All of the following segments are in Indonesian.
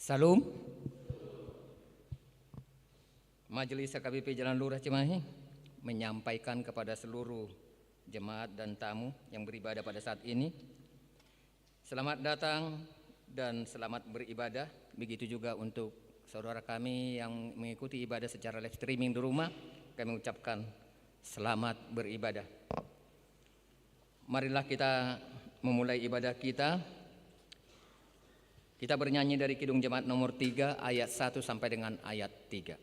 Salam. Majelis HKBP Jalan Lurah Cimahi menyampaikan kepada seluruh jemaat dan tamu yang beribadah pada saat ini, selamat datang dan selamat beribadah. Begitu juga untuk saudara kami yang mengikuti ibadah secara live streaming di rumah, kami ucapkan selamat beribadah. Marilah kita memulai ibadah kita. Kita bernyanyi dari Kidung Jemaat nomor 3 ayat 1 sampai dengan ayat 3.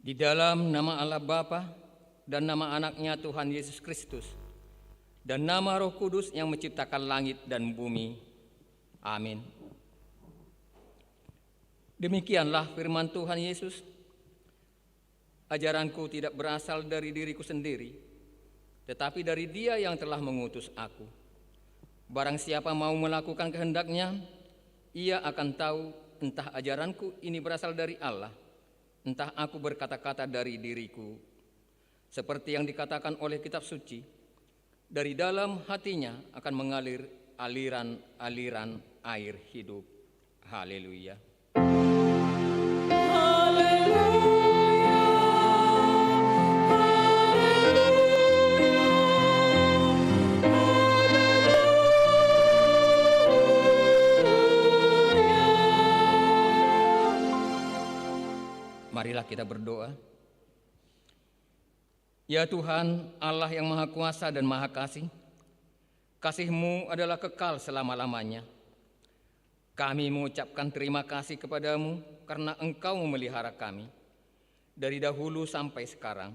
Di dalam nama Allah Bapa dan nama anaknya Tuhan Yesus Kristus dan nama Roh Kudus yang menciptakan langit dan bumi. Amin. Demikianlah firman Tuhan Yesus. Ajaranku tidak berasal dari diriku sendiri, tetapi dari Dia yang telah mengutus aku. Barang siapa mau melakukan kehendaknya, ia akan tahu entah ajaranku ini berasal dari Allah, entah aku berkata-kata dari diriku. Seperti yang dikatakan oleh kitab suci, dari dalam hatinya akan mengalir aliran-aliran air hidup. Haleluya. Marilah kita berdoa. Ya Tuhan, Allah yang Maha Kuasa dan Maha Kasih, kasih-Mu adalah kekal selama-lamanya. Kami mengucapkan terima kasih kepadamu karena Engkau memelihara kami dari dahulu sampai sekarang.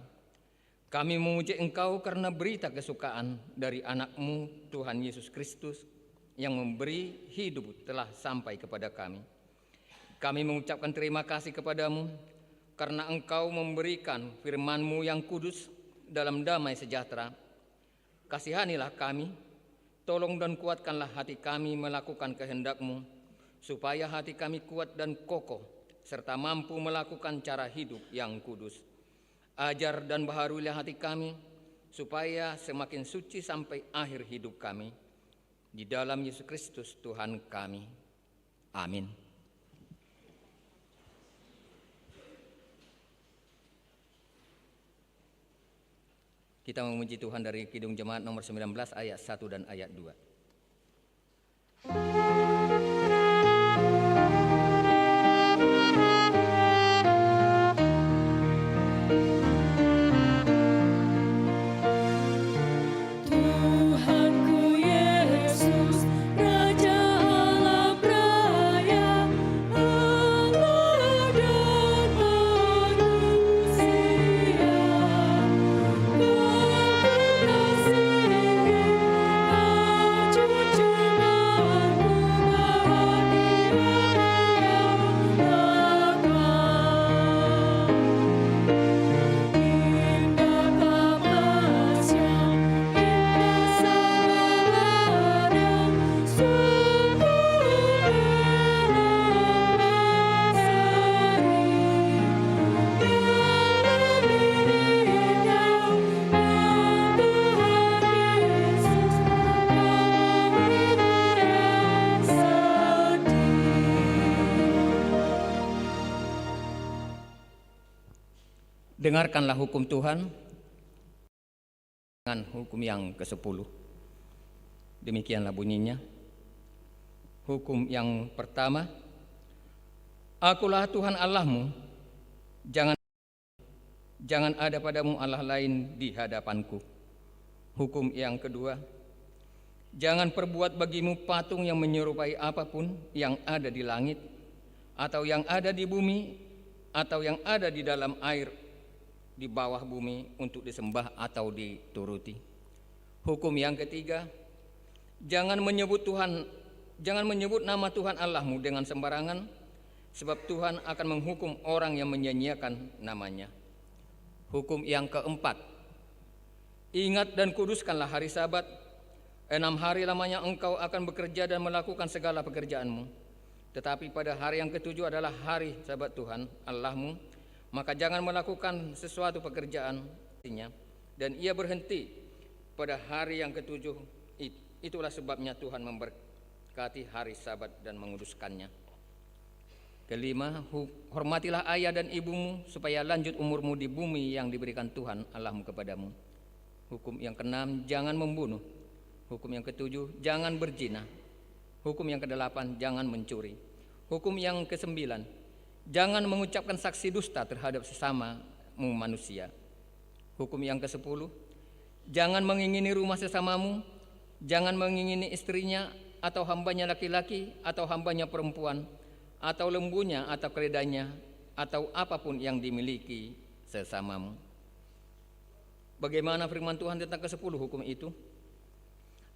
Kami memuji Engkau karena berita kesukaan dari anak-Mu Tuhan Yesus Kristus yang memberi hidup telah sampai kepada kami. Kami mengucapkan terima kasih kepadamu karena Engkau memberikan firman-Mu yang kudus dalam damai sejahtera. Kasihanilah kami, tolong dan kuatkanlah hati kami melakukan kehendak-Mu, supaya hati kami kuat dan kokoh, serta mampu melakukan cara hidup yang kudus. Ajar dan baharulilah hati kami, supaya semakin suci sampai akhir hidup kami. Di dalam Yesus Kristus Tuhan kami. Amin. Kita memuji Tuhan dari Kidung Jemaat nomor 19 ayat 1 dan ayat 2. Dengarkanlah hukum Tuhan dengan hukum yang ke-10. Demikianlah bunyinya. Hukum yang pertama, Akulah Tuhan Allahmu, jangan ada padamu Allah lain di hadapanku. Hukum yang kedua, jangan perbuat bagimu patung yang menyerupai apapun yang ada di langit, atau yang ada di bumi, atau yang ada di dalam air, di bawah bumi untuk disembah atau dituruti. Hukum yang ketiga, jangan menyebut nama Tuhan Allahmu dengan sembarangan, sebab Tuhan akan menghukum orang yang menyanyiakan namanya. Hukum yang keempat, ingat dan kuduskanlah hari Sabat. 6 hari lamanya engkau akan bekerja dan melakukan segala pekerjaanmu. Tetapi pada hari yang ke-7 adalah hari Sabat Tuhan Allahmu. Maka jangan melakukan sesuatu pekerjaan dan ia berhenti pada hari yang ke-7. Itulah sebabnya Tuhan memberkati hari Sabat dan menguduskannya. Kelima, hormatilah ayah dan ibumu supaya lanjut umurmu di bumi yang diberikan Tuhan Allahmu kepadamu. Hukum yang ke-6, jangan membunuh. Hukum yang ke-7, jangan berzina. Hukum yang ke-8, jangan mencuri. Hukum yang ke-9, jangan mengucapkan saksi dusta terhadap sesamamu manusia. Hukum yang ke-10, jangan mengingini rumah sesamamu, jangan mengingini istrinya atau hambanya laki-laki atau hambanya perempuan, atau lembunya atau keledainya, atau apapun yang dimiliki sesamamu. Bagaimana firman Tuhan tentang ke-10 hukum itu?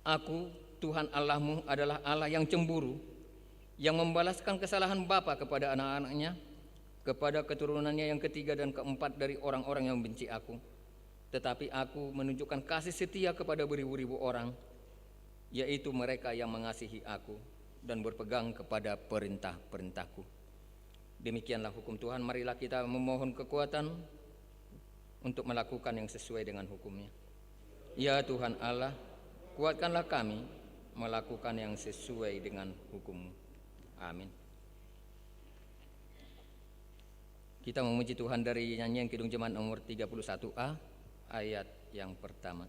Aku, Tuhan Allahmu adalah Allah yang cemburu, yang membalaskan kesalahan bapa kepada anak-anaknya, kepada keturunannya yang ketiga dan keempat dari orang-orang yang membenci aku. Tetapi aku menunjukkan kasih setia kepada beribu-ribu orang, yaitu mereka yang mengasihi aku dan berpegang kepada perintah-perintahku. Demikianlah hukum Tuhan. Marilah kita memohon kekuatan untuk melakukan yang sesuai dengan hukumnya. Ya Tuhan Allah, kuatkanlah kami melakukan yang sesuai dengan hukum-Mu. Amin. Kita memuji Tuhan dari nyanyian Kidung Jemaat nomor 31A ayat yang pertama.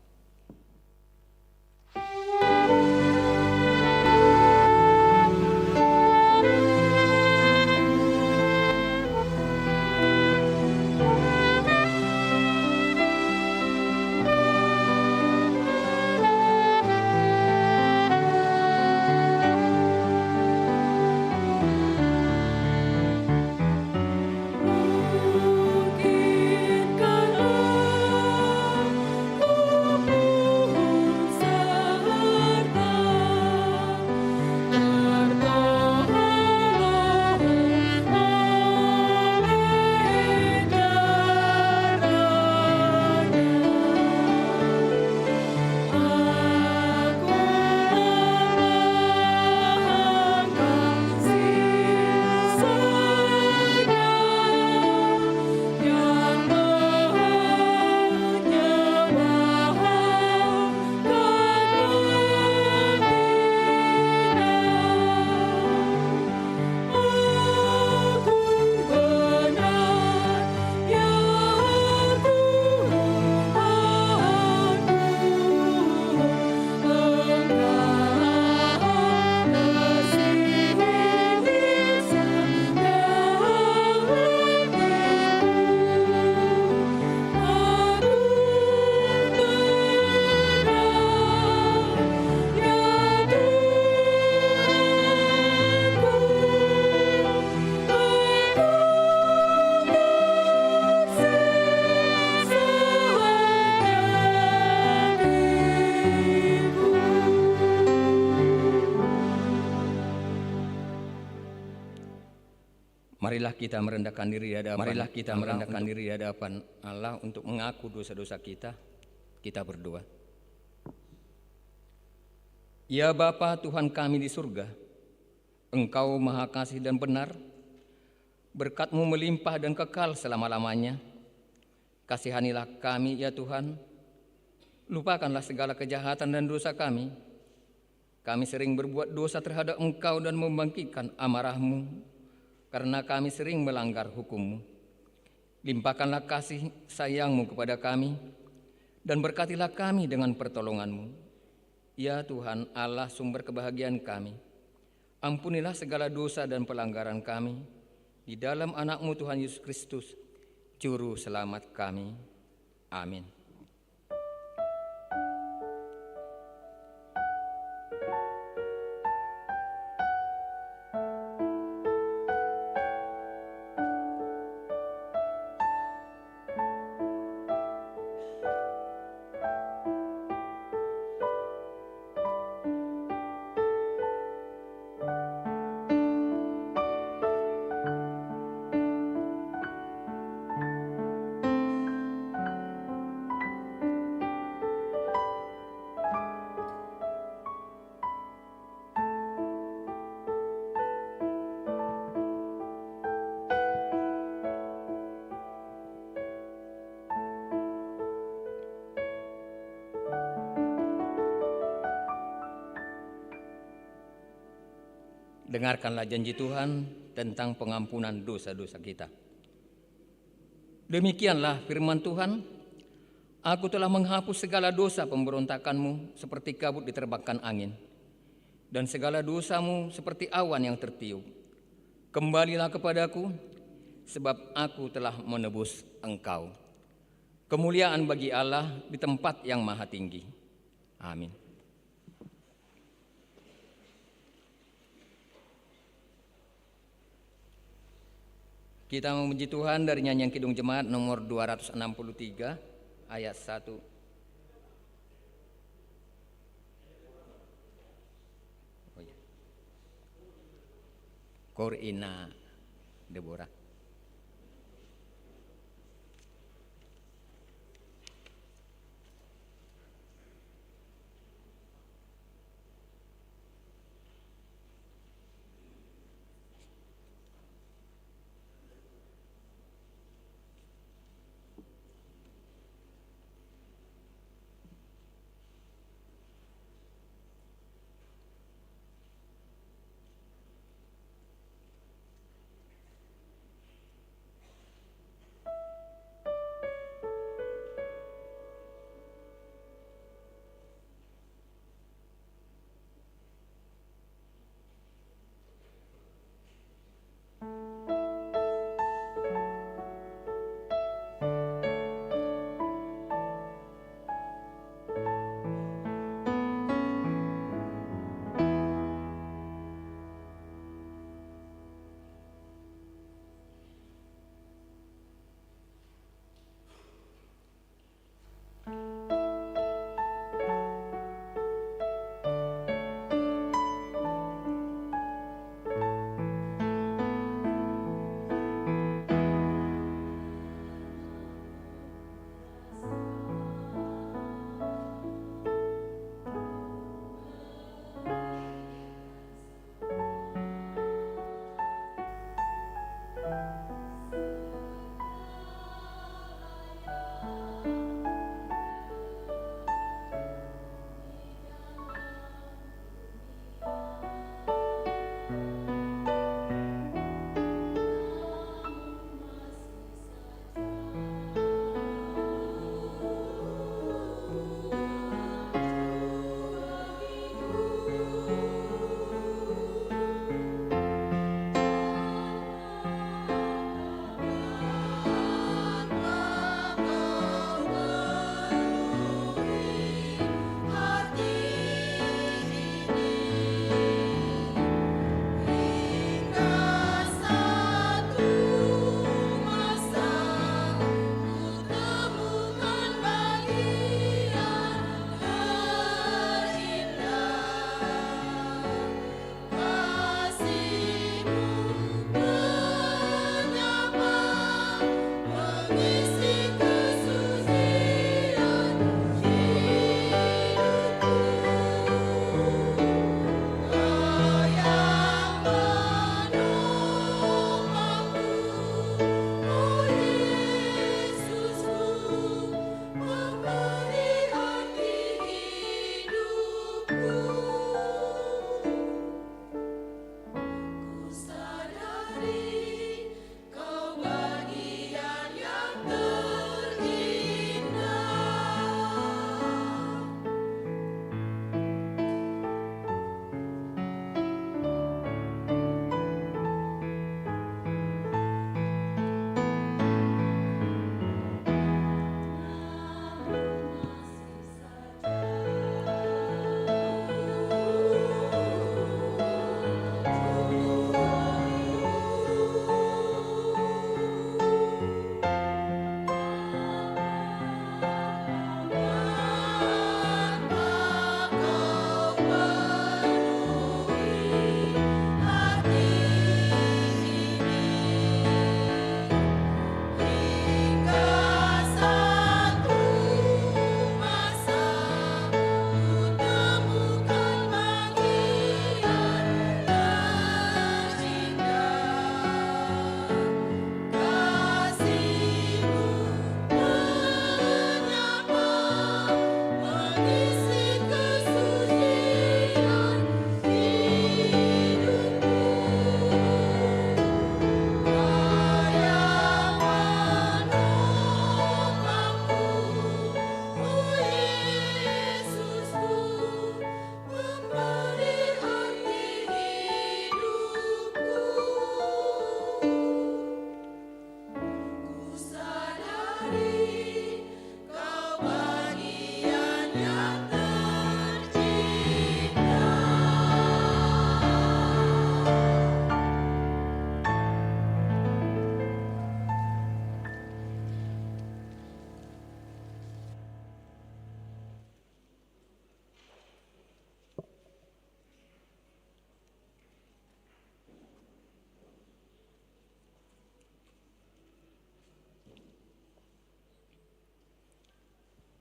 Marilah kita merendahkan diri di hadapan Allah untuk mengaku dosa-dosa kita. Kita berdoa. Ya Bapa Tuhan kami di surga, Engkau Maha Kasih dan benar, berkat-Mu melimpah dan kekal selama-lamanya. Kasihanilah kami ya Tuhan, lupakanlah segala kejahatan dan dosa kami. Kami sering berbuat dosa terhadap Engkau dan membangkitkan amarah-Mu, karena kami sering melanggar hukum-Mu. Limpahkanlah kasih sayang-Mu kepada kami, dan berkatilah kami dengan pertolongan-Mu. Ya Tuhan Allah sumber kebahagiaan kami, ampunilah segala dosa dan pelanggaran kami, di dalam anak-Mu Tuhan Yesus Kristus, Juru Selamat kami. Amin. Dengarkanlah janji Tuhan tentang pengampunan dosa-dosa kita. Demikianlah firman Tuhan, Aku telah menghapus segala dosa pemberontakanmu seperti kabut diterbangkan angin, dan segala dosamu seperti awan yang tertiup. Kembalilah kepadaku, sebab aku telah menebus engkau. Kemuliaan bagi Allah di tempat yang maha tinggi. Amin. Kita memuji Tuhan dari nyanyian Kidung Jemaat nomor 263 ayat 1. Korina Deborah.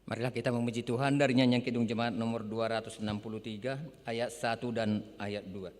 Marilah kita memuji Tuhan dari nyanyian Kidung Jemaat nomor 263 ayat 1 dan ayat 2.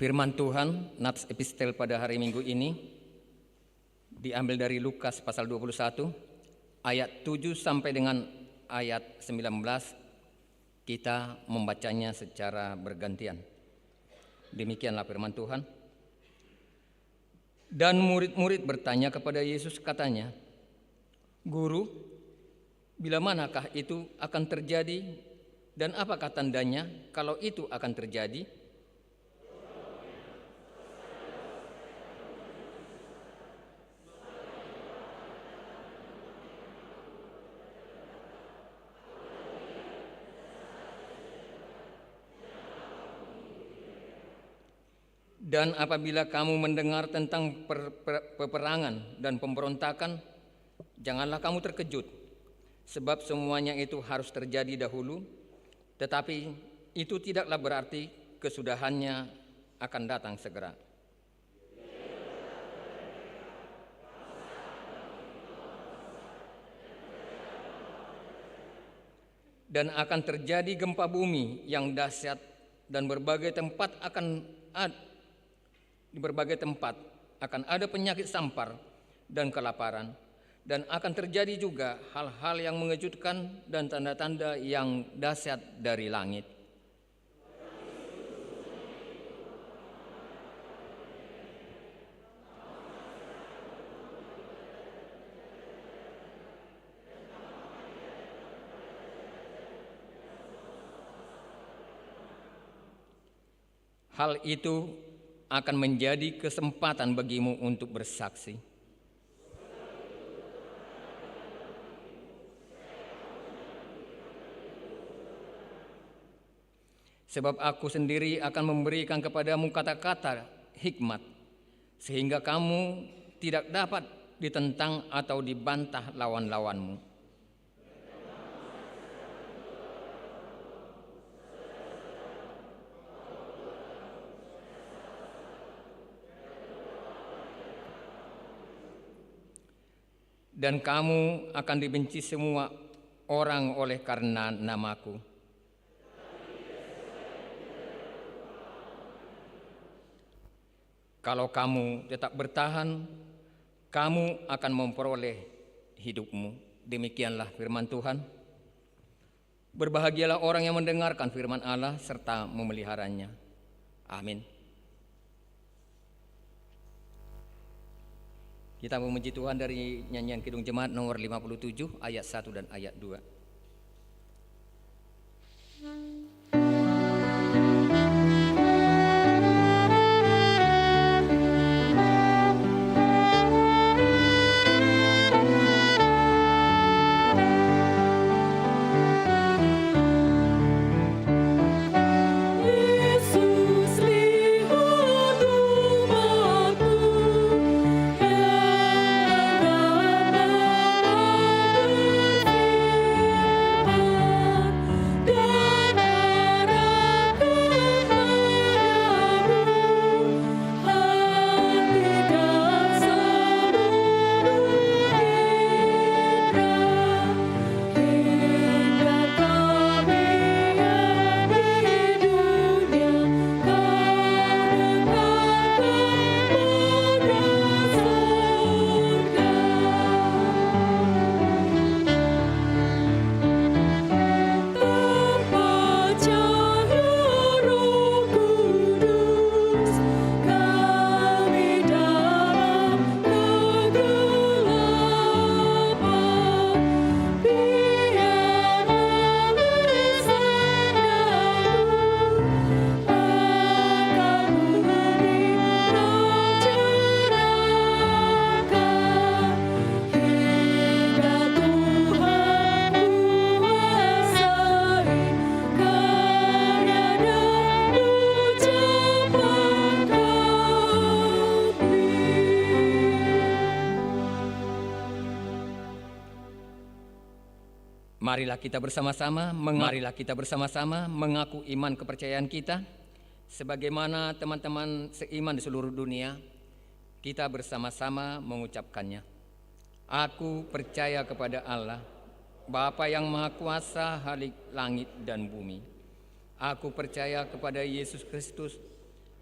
Firman Tuhan Nats Epistel pada hari Minggu ini diambil dari Lukas pasal 21 ayat 7 sampai dengan ayat 19. Kita membacanya secara bergantian. Demikianlah firman Tuhan. Dan murid-murid bertanya kepada Yesus, katanya, "Guru, bila manakah itu akan terjadi? Dan apakah tandanya kalau itu akan terjadi?" Dan apabila kamu mendengar tentang peperangan dan pemberontakan, janganlah kamu terkejut, sebab semuanya itu harus terjadi dahulu. Tetapi itu tidaklah berarti kesudahannya akan datang segera. Dan akan terjadi gempa bumi yang dahsyat, dan di berbagai tempat akan ada penyakit sampar dan kelaparan. Dan akan terjadi juga hal-hal yang mengejutkan dan tanda-tanda yang dahsyat dari langit. Hal itu akan menjadi kesempatan bagimu untuk bersaksi. Sebab aku sendiri akan memberikan kepadamu kata-kata hikmat, sehingga kamu tidak dapat ditentang atau dibantah lawan-lawanmu. Dan kamu akan dibenci semua orang oleh karena namaku. Kalau kamu tetap bertahan, kamu akan memperoleh hidupmu. Demikianlah firman Tuhan. Berbahagialah orang yang mendengarkan firman Allah serta memeliharanya. Amin. Kita memuji Tuhan dari nyanyian Kidung Jemaat nomor 57 ayat 1 dan ayat 2. Marilah kita bersama-sama mengaku iman kepercayaan kita sebagaimana teman-teman seiman di seluruh dunia. Kita bersama-sama mengucapkannya. Aku percaya kepada Allah, Bapa yang Maha Kuasa, Khalik langit dan bumi. Aku percaya kepada Yesus Kristus,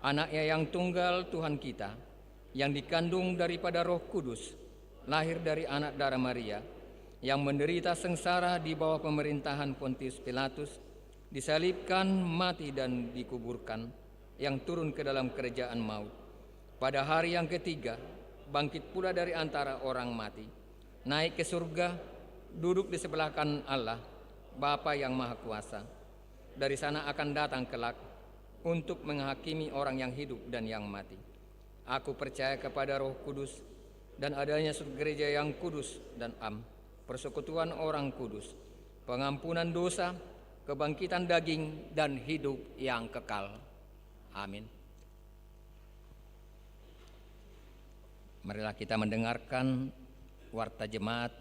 Anaknya yang tunggal Tuhan kita, yang dikandung daripada Roh Kudus, lahir dari anak darah Maria, yang menderita sengsara di bawah pemerintahan Pontius Pilatus, disalibkan, mati dan dikuburkan, yang turun ke dalam kerajaan maut. Pada hari yang ketiga, bangkit pula dari antara orang mati, naik ke surga, duduk di sebelah kanan Allah, Bapa yang Maha Kuasa. Dari sana akan datang kelak untuk menghakimi orang yang hidup dan yang mati. Aku percaya kepada Roh Kudus dan adanya suatu gereja yang kudus dan am, persekutuan orang kudus, pengampunan dosa, kebangkitan daging, dan hidup yang kekal. Amin. Marilah kita mendengarkan warta jemaat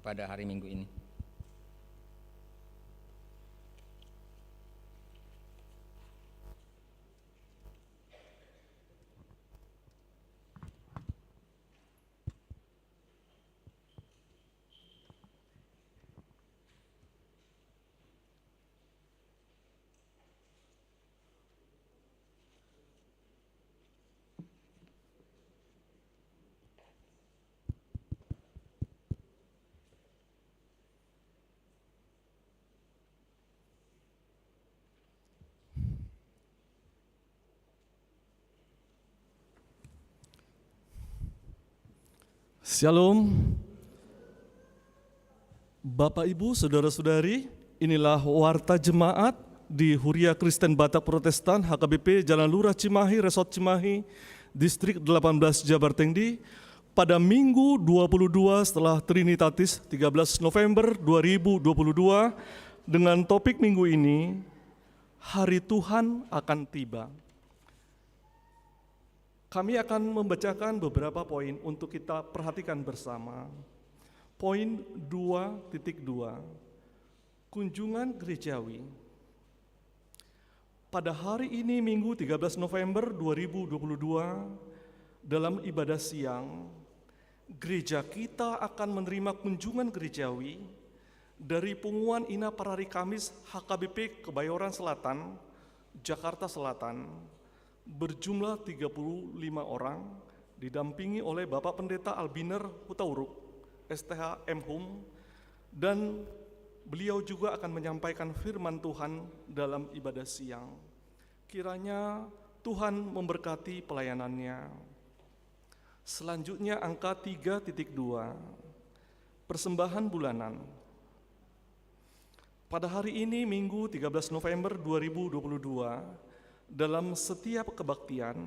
pada hari Minggu ini. Shalom, Bapak Ibu, Saudara-saudari, inilah warta jemaat di Huria Kristen Batak Protestan HKBP Jalan Lurah Cimahi, Resort Cimahi, Distrik 18 Jabar Tengdi, pada Minggu 22 setelah Trinitatis 13 November 2022, dengan topik minggu ini, Hari Tuhan akan tiba. Kami akan membacakan beberapa poin untuk kita perhatikan bersama. Poin 2.2, kunjungan gerejawi. Pada hari ini Minggu 13 November 2022, dalam ibadah siang, gereja kita akan menerima kunjungan gerejawi dari Punguan Ina Parari Kamis HKBP Kebayoran Selatan, Jakarta Selatan, berjumlah 35 orang didampingi oleh Bapak Pendeta Albiner Hutauruk, STH M.Hum, dan beliau juga akan menyampaikan firman Tuhan dalam ibadah siang. Kiranya Tuhan memberkati pelayanannya. Selanjutnya angka 3.2, persembahan bulanan. Pada hari ini Minggu 13 November 2022, dalam setiap kebaktian,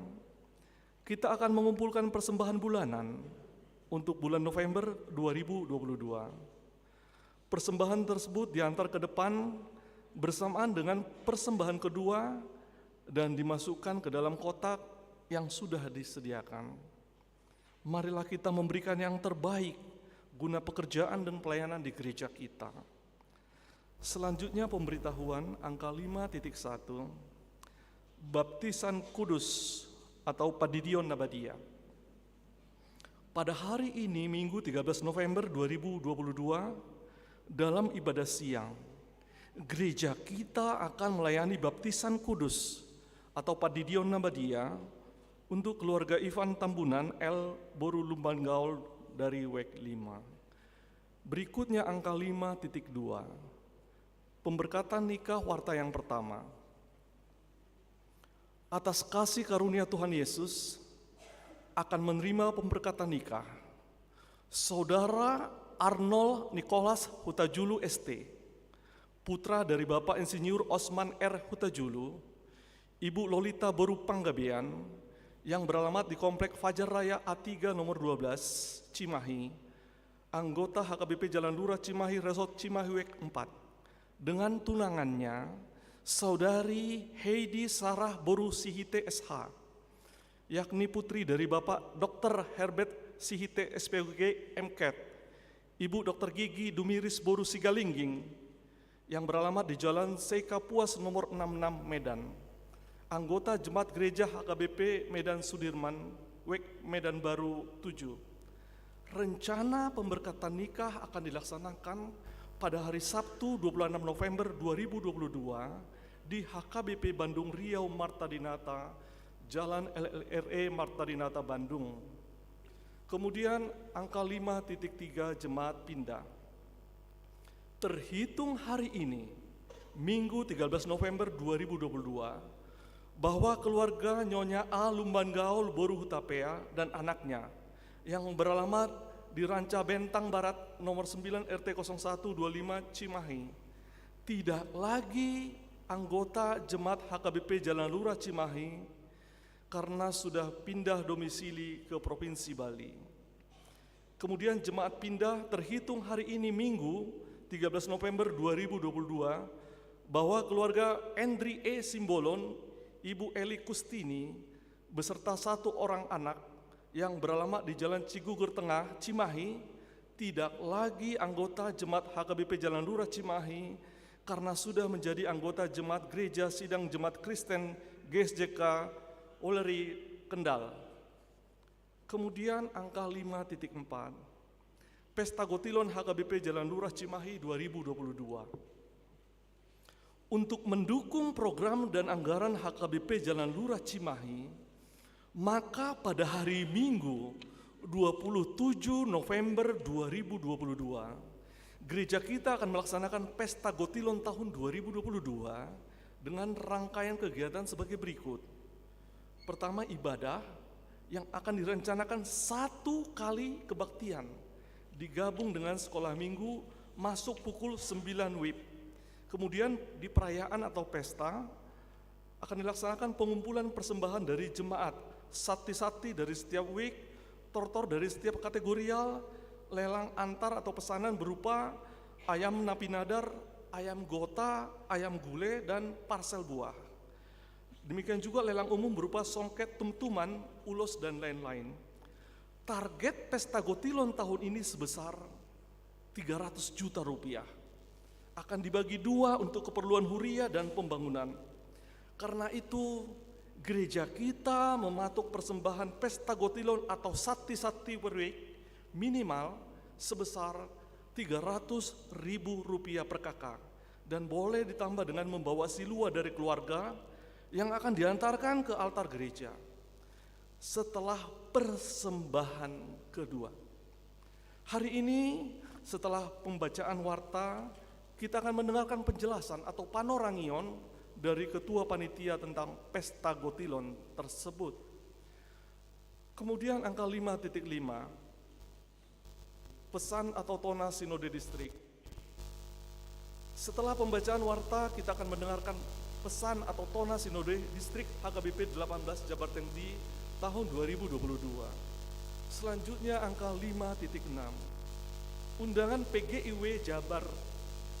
kita akan mengumpulkan persembahan bulanan untuk bulan November 2022. Persembahan tersebut diantar ke depan bersamaan dengan persembahan kedua dan dimasukkan ke dalam kotak yang sudah disediakan. Marilah kita memberikan yang terbaik guna pekerjaan dan pelayanan di gereja kita. Selanjutnya pemberitahuan angka 5.1, baptisan kudus atau Padidion Nabadia. Pada hari ini Minggu 13 November 2022, dalam ibadah siang, gereja kita akan melayani baptisan kudus atau Padidion Nabadia untuk keluarga Ivan Tambunan L. Boru Lumbangaol dari WEK 5. Berikutnya angka 5.2, pemberkatan nikah warta yang pertama. Atas kasih karunia Tuhan Yesus akan menerima pemberkatan nikah Saudara Arnold Nicholas Hutajulu ST, putra dari Bapak Insinyur Osman R. Hutajulu, Ibu Lolita Boru Panggabean, yang beralamat di Komplek Fajar Raya A3 nomor 12, Cimahi, anggota HKBP Jalan Lurah Cimahi Resort Cimahi WEK 4, dengan tunangannya, Saudari Heidi Sarah Boru Sihite SH, yakni putri dari Bapak Dr. Herbert Sihite SPG MKet, Ibu Dr. Gigi Dumiris Boru Sigalingging, yang beralamat di Jalan Seika Puas nomor 66 Medan, anggota Jemaat Gereja HKBP Medan Sudirman, WEK Medan Baru 7. Rencana pemberkatan nikah akan dilaksanakan pada hari Sabtu 26 November 2022 di HKBP Bandung Riau Marta Dinata, Jalan LLRE Marta Dinata Bandung. Kemudian angka 5.3 jemaat pindah. Terhitung hari ini, Minggu 13 November 2022, bahwa keluarga Nyonya A. Lumbangaol Boru Hutapea dan anaknya yang beralamat di Ranca Bentang Barat nomor 9 RT 0125 Cimahi tidak lagi anggota Jemaat HKBP Jalan Lurah Cimahi karena sudah pindah domisili ke Provinsi Bali. Kemudian jemaat pindah terhitung hari ini Minggu 13 November 2022 bahwa keluarga Endri E. Simbolon, Ibu Eli Kustini beserta 1 orang anak yang beralamat di Jalan Cigugur Tengah, Cimahi, tidak lagi anggota Jemaat HKBP Jalan Lurah Cimahi karena sudah menjadi anggota Jemaat Gereja Sidang Jemaat Kristen GSJK Oleri Kendal. Kemudian angka 5.4, Pesta Gotilon HKBP Jalan Lurah Cimahi 2022. Untuk mendukung program dan anggaran HKBP Jalan Lurah Cimahi, maka pada hari Minggu 27 November 2022, gereja kita akan melaksanakan Pesta Gotilon tahun 2022 dengan rangkaian kegiatan sebagai berikut. Pertama, ibadah yang akan direncanakan 1 kali kebaktian, digabung dengan sekolah minggu masuk pukul 9 WIB. Kemudian di perayaan atau pesta akan dilaksanakan pengumpulan persembahan dari jemaat, sati-sati dari setiap week, tortor dari setiap kategorial, lelang antar atau pesanan berupa ayam napi nadar, ayam gota, ayam gule, dan parsel buah. Demikian juga lelang umum berupa songket, tumtuman, ulos, dan lain-lain. Target Pesta Gotilon tahun ini sebesar 300 juta rupiah. Akan dibagi 2 untuk keperluan huria dan pembangunan. Karena itu, gereja kita mematok persembahan Pesta Gotilon atau sati-sati per week minimal sebesar 300.000 rupiah per kakak, dan boleh ditambah dengan membawa silua dari keluarga yang akan diantarkan ke altar gereja. setelah persembahan kedua. Hari ini setelah pembacaan warta, kita akan mendengarkan penjelasan atau panorangion dari ketua panitia tentang pesta Gotilon tersebut. Kemudian angka 5.5, pesan atau tona sinode distrik. Setelah pembacaan warta, kita akan mendengarkan pesan atau tona sinode distrik HKBP 18 Jabar Tengdi tahun 2022. Selanjutnya angka 5.6, undangan PGIW Jabar.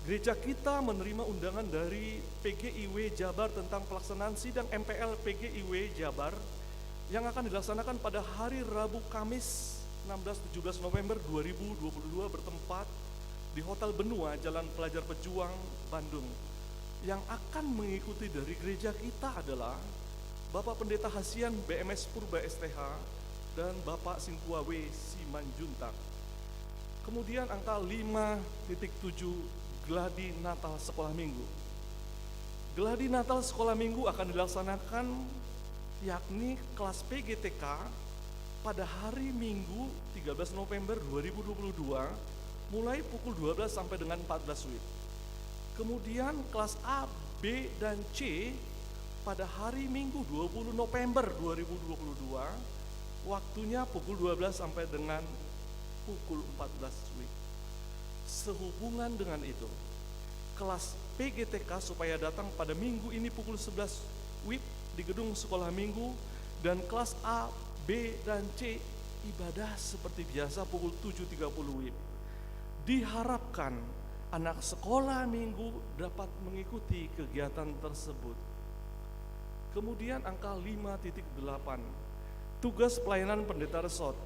Gereja kita menerima undangan dari PGIW Jabar tentang pelaksanaan sidang MPL PGIW Jabar yang akan dilaksanakan pada hari Rabu Kamis 16-17 November 2022 bertempat di Hotel Benua, Jalan Pelajar Pejuang, Bandung. Yang akan mengikuti dari gereja kita adalah Bapak Pendeta Hasian BMS Purba STH dan Bapak Singkua W. Simanjuntak. Kemudian angka 5.7, Gladi Natal Sekolah Minggu. Gladi Natal Sekolah Minggu akan dilaksanakan yakni kelas PGTK pada hari Minggu 13 November 2022 mulai pukul 12 sampai dengan 14 WIB. Kemudian kelas A, B, dan C pada hari Minggu 20 November 2022 waktunya pukul 12 sampai dengan pukul 14 WIB. Sehubungan dengan itu, kelas PGTK supaya datang pada minggu ini pukul 11 WIB di gedung sekolah minggu, dan kelas A, B, dan C ibadah seperti biasa pukul 7.30 WIB. Diharapkan anak sekolah minggu dapat mengikuti kegiatan tersebut. Kemudian angka 5.8, tugas pelayanan pendeta resort.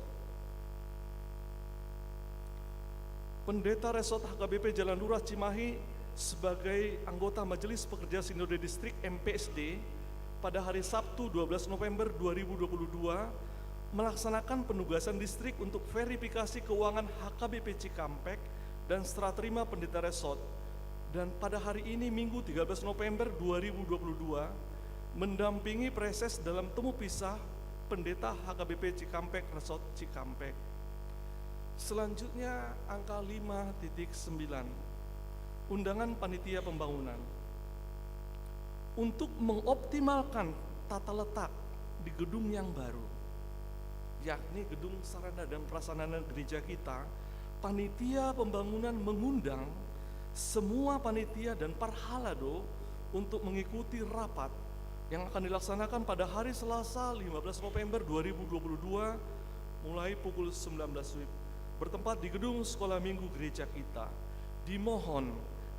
Pendeta resort HKBP Jalan Lurah Cimahi sebagai anggota Majelis Pekerja Sinode Distrik MPSD pada hari Sabtu 12 November 2022 melaksanakan penugasan distrik untuk verifikasi keuangan HKBP Cikampek dan serah terima pendeta resort, dan pada hari ini Minggu 13 November 2022 mendampingi preses dalam temu pisah pendeta HKBP Cikampek Resort Cikampek. Selanjutnya angka 5.9, undangan panitia pembangunan. Untuk mengoptimalkan tata letak di gedung yang baru, yakni gedung sarana dan prasarana gereja kita, panitia pembangunan mengundang semua panitia dan parhalado untuk mengikuti rapat yang akan dilaksanakan pada hari Selasa 15 November 2022 mulai pukul 19 WIB bertempat di gedung sekolah minggu gereja kita. Dimohon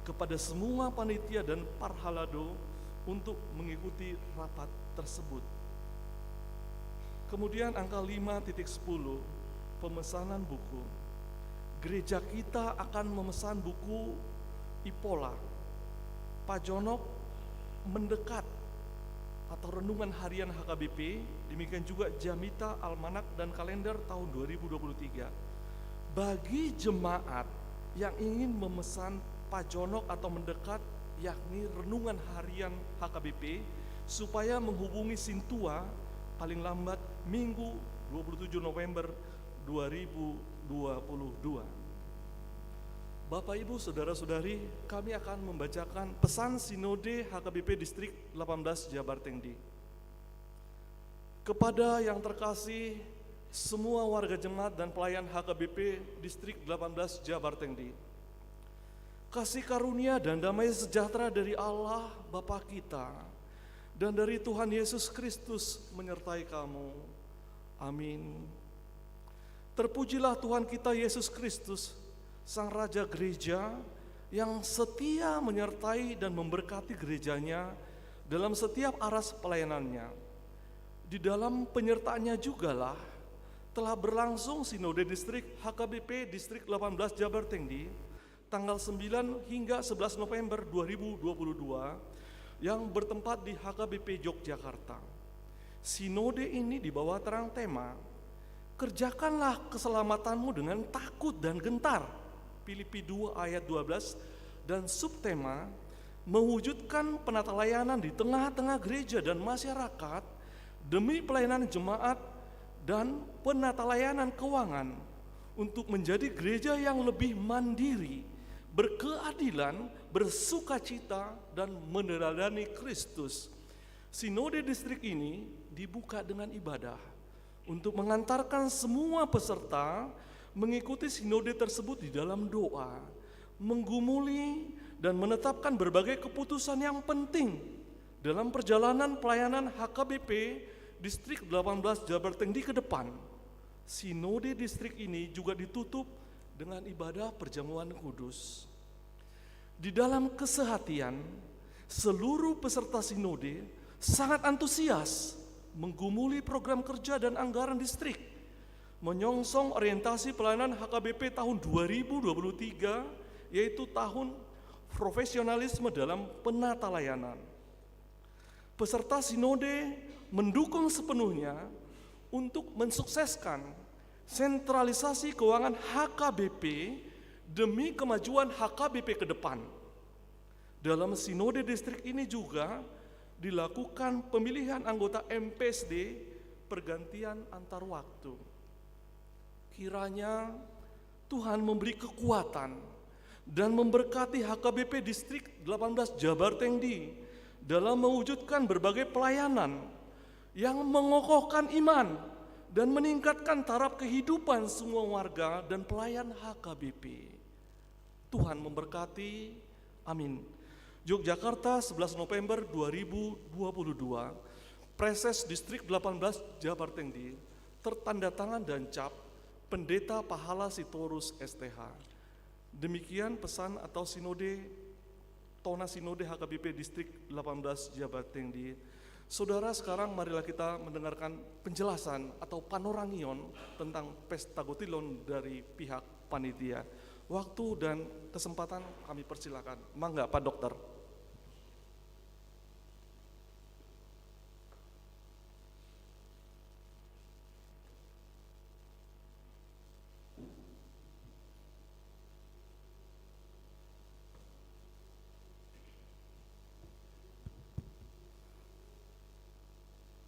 kepada semua panitia dan parhalado untuk mengikuti rapat tersebut. Kemudian angka 5.10, pemesanan buku. Gereja kita akan memesan buku Ipola, Pajonok Mendekat atau Renungan Harian HKBP, demikian juga Jamita, Almanak, dan Kalender tahun 2023. Bagi jemaat yang ingin memesan Pajonok atau Mendekat, yakni Renungan Harian HKBP, supaya menghubungi Sintua paling lambat Minggu 27 November 2022. Bapak Ibu Saudara-saudari, kami akan membacakan pesan Sinode HKBP Distrik 18 Jabar Tengdi. Kepada yang terkasih semua warga jemaat dan pelayan HKBP Distrik 18 Jabar Tengdi, kasih karunia dan damai sejahtera dari Allah Bapa kita dan dari Tuhan Yesus Kristus menyertai kamu. Amin. Terpujilah Tuhan kita Yesus Kristus, Sang Raja Gereja, yang setia menyertai dan memberkati gerejanya dalam setiap aras pelayanannya. Di dalam penyertaannya jugalah telah berlangsung Sinode Distrik HKBP Distrik 18 Jabar Tengdi tanggal 9 hingga 11 November 2022 yang bertempat di HKBP Yogyakarta. Sinode ini dibawa terang tema, kerjakanlah keselamatanmu dengan takut dan gentar, Filipi 2 ayat 12, dan subtema, mewujudkan penata layanan di tengah-tengah gereja dan masyarakat demi pelayanan jemaat dan penata layanan keuangan untuk menjadi gereja yang lebih mandiri, berkeadilan, bersukacita, dan meneladani Kristus. Sinode distrik ini dibuka dengan ibadah untuk mengantarkan semua peserta mengikuti sinode tersebut di dalam doa, menggumuli dan menetapkan berbagai keputusan yang penting dalam perjalanan pelayanan HKBP Distrik 18 Jabar Tengdi ke depan. Sinode distrik ini juga ditutup dengan ibadah perjamuan kudus. Di dalam kesehatian, seluruh peserta sinode sangat antusias menggumuli program kerja dan anggaran distrik, menyongsong orientasi pelayanan HKBP tahun 2023, yaitu tahun profesionalisme dalam penata layanan. Peserta sinode mendukung sepenuhnya untuk mensukseskan sentralisasi keuangan HKBP demi kemajuan HKBP ke depan. Dalam sinode distrik ini juga dilakukan pemilihan anggota MPSD pergantian antar waktu. Kiranya Tuhan memberi kekuatan dan memberkati HKBP Distrik 18 Jabar Tengdi dalam mewujudkan berbagai pelayanan yang mengokohkan iman dan meningkatkan taraf kehidupan semua warga dan pelayan HKBP. Tuhan memberkati, amin. Yogyakarta 11 November 2022, Preses Distrik 18 Jabar Tengdi, tertanda tangan dan cap Pendeta Pahala Sitorus STH. Demikian pesan atau sinode, Tona Sinode HKBP Distrik 18 Jabar Tengdi. Saudara, sekarang marilah kita mendengarkan penjelasan atau panorangion tentang Pesta Gotilon dari pihak panitia. Waktu dan kesempatan kami persilakan. Mangga Pak Dokter.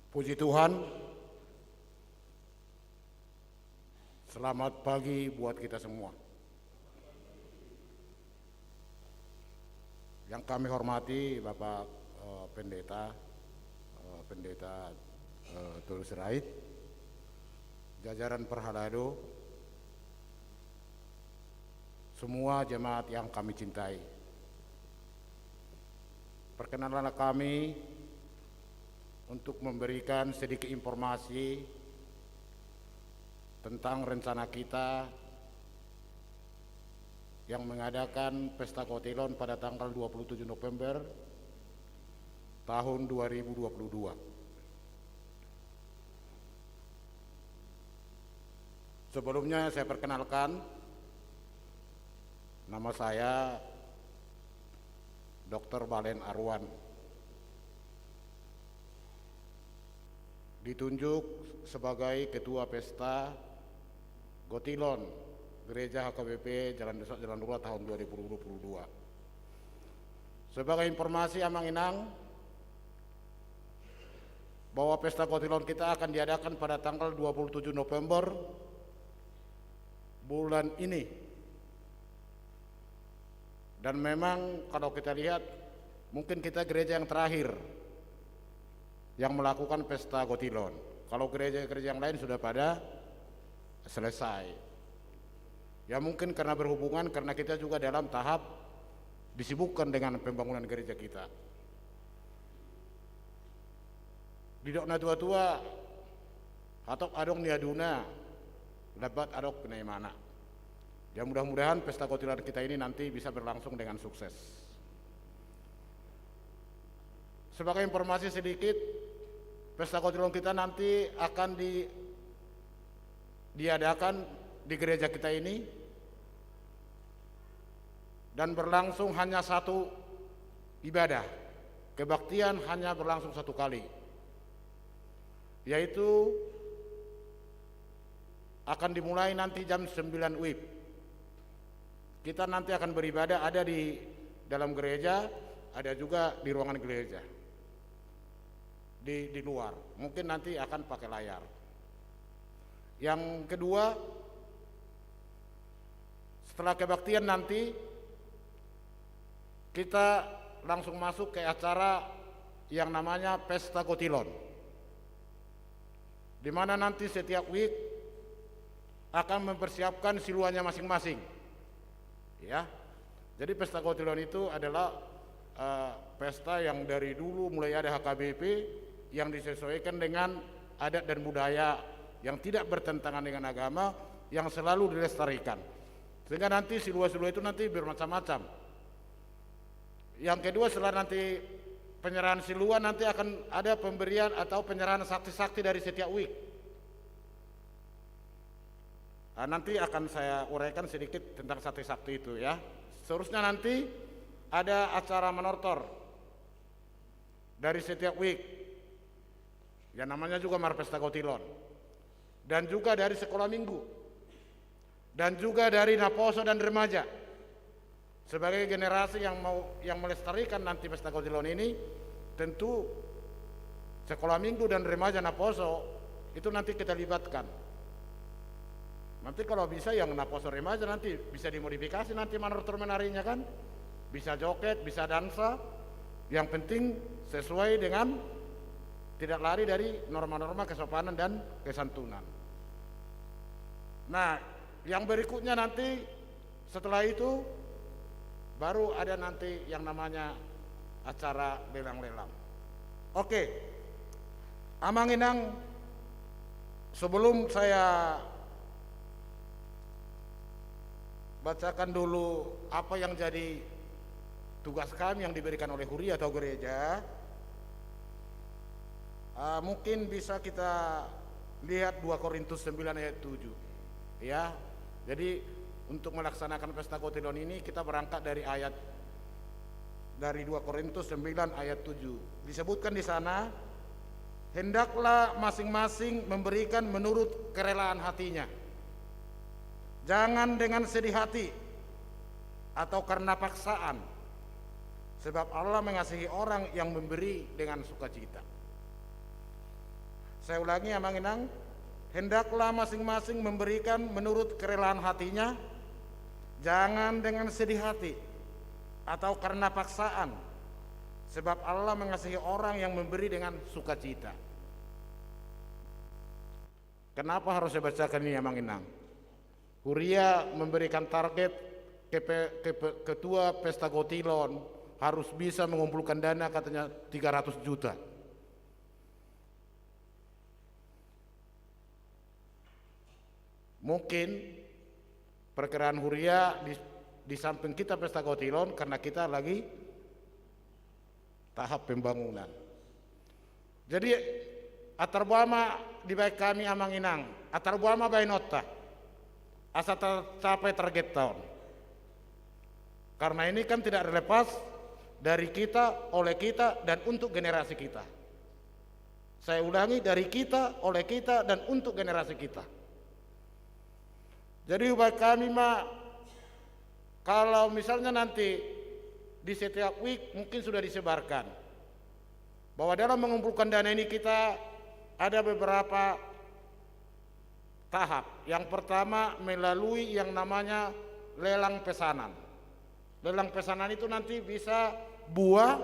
Puji Tuhan, selamat pagi buat kita semua. Yang kami hormati Bapak Pendeta Tulus Rait, jajaran Perhalado, semua jemaat yang kami cintai. Perkenanlah kami untuk memberikan sedikit informasi tentang rencana kita yang mengadakan Pesta Gotilon pada tanggal 27 November tahun 2022. Sebelumnya saya perkenalkan, nama saya Dr. Balen Arwan, ditunjuk sebagai Ketua Pesta Gotilon Gereja HKBP Jalan Desa Jalan Lurah tahun 2022. Sebagai informasi Amang Inang, bahwa Pesta Gotilon kita akan diadakan pada tanggal 27 November bulan ini. Dan memang kalau kita lihat, mungkin kita gereja yang terakhir yang melakukan Pesta Gotilon. Kalau gereja-gereja yang lain sudah pada selesai. Ya mungkin karena berhubungan, karena kita juga dalam tahap disibukkan dengan pembangunan gereja kita. Di dokna tua-tua, atok adong niaduna, dapat adok penai mana. Ya mudah-mudahan Pesta Gotilon kita ini nanti bisa berlangsung dengan sukses. Sebagai informasi sedikit, Pesta Gotilon kita nanti akan diadakan di gereja kita ini dan berlangsung hanya satu ibadah. Kebaktian hanya berlangsung satu kali, yaitu akan dimulai nanti jam 9 WIB. Kita nanti akan beribadah ada di dalam gereja, ada juga di ruangan gereja. Di luar, mungkin nanti akan pakai layar. Yang kedua, setelah kebaktian nanti kita langsung masuk ke acara yang namanya Pesta Kotilon, di mana nanti setiap week akan mempersiapkan siluannya masing-masing. Ya, jadi Pesta Kotilon itu adalah pesta yang dari dulu mulai ada HKBP yang disesuaikan dengan adat dan budaya yang tidak bertentangan dengan agama, yang selalu dilestarikan. Sehingga nanti silua-silua itu nanti bermacam-macam. Yang kedua, setelah nanti penyerahan silua, nanti akan ada pemberian atau penyerahan sakti-sakti dari setiap week. Nah, nanti akan saya uraikan sedikit tentang sakti-sakti itu ya. Seterusnya nanti ada acara menortor dari setiap week, yang namanya juga Marpesta Kotilon, dan juga dari sekolah minggu, dan juga dari Naposo dan remaja. Sebagai generasi yang melestarikan nanti Pesta Kotilon ini, tentu sekolah minggu dan remaja Naposo itu nanti kita libatkan. Nanti kalau bisa yang Naposo remaja nanti bisa dimodifikasi nanti manortor menarinya kan, bisa joget, bisa dansa, yang penting sesuai dengan tidak lari dari norma-norma kesopanan dan kesantunan. Nah, yang berikutnya nanti setelah itu baru ada nanti yang namanya acara lelang-lelang. Oke, Amang Inang, sebelum saya bacakan dulu apa yang jadi tugas kami yang diberikan oleh Huria atau gereja, mungkin bisa kita lihat 2 Korintus 9 ayat 7 ya. Jadi untuk melaksanakan Pesta Kotilon ini kita berangkat dari 2 Korintus 9 ayat 7. Disebutkan di sana, hendaklah masing-masing memberikan menurut kerelaan hatinya, jangan dengan sedih hati atau karena paksaan, sebab Allah mengasihi orang yang memberi dengan sukacita. Saya ulangi Amang Inang, hendaklah masing-masing memberikan menurut kerelaan hatinya, jangan dengan sedih hati atau karena paksaan, sebab Allah mengasihi orang yang memberi dengan sukacita. Kenapa harus saya bacakan ini Amang Inang? Huria memberikan target ketua Pesta Kotilon harus bisa mengumpulkan dana katanya 300 juta. Mungkin perkiraan Huria di samping kita Pesta Kotilon karena kita lagi tahap pembangunan. Jadi atarbuama di baik kami Amang Inang, atarbuama bainota asa tercapai target tahun. Karena ini kan tidak terlepas dari kita, oleh kita, dan untuk generasi kita. Saya ulangi, dari kita, oleh kita, dan untuk generasi kita. Jadi bagi kami kalau misalnya nanti di setiap week mungkin sudah disebarkan bahwa dalam mengumpulkan dana ini kita ada beberapa tahap. Yang pertama melalui yang namanya lelang pesanan. Lelang pesanan itu nanti bisa buah,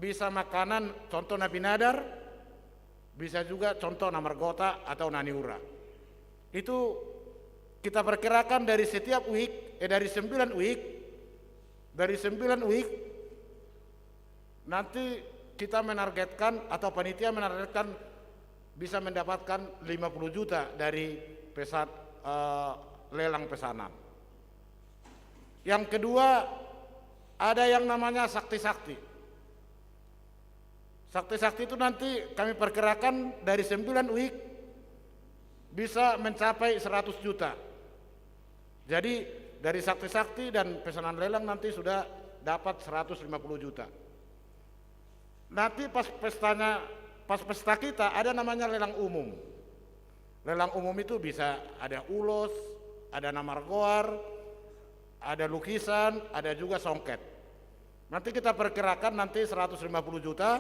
bisa makanan, contoh Nabi Nadar, bisa juga contoh Namargota atau Naniura. Itu kita perkirakan dari setiap week, dari 9 week, nanti kita menargetkan atau panitia menargetkan bisa mendapatkan 50 juta dari lelang pesanan. Yang kedua, ada yang namanya sakti-sakti. Sakti-sakti itu nanti kami perkirakan dari 9 week bisa mencapai 100 juta. Jadi dari sakti-sakti dan pesanan lelang nanti sudah dapat 150 juta. Nanti pas pesta kita ada namanya lelang umum. Lelang umum itu bisa ada ulos, ada namargoar, ada lukisan, ada juga songket. Nanti kita perkirakan nanti 150 juta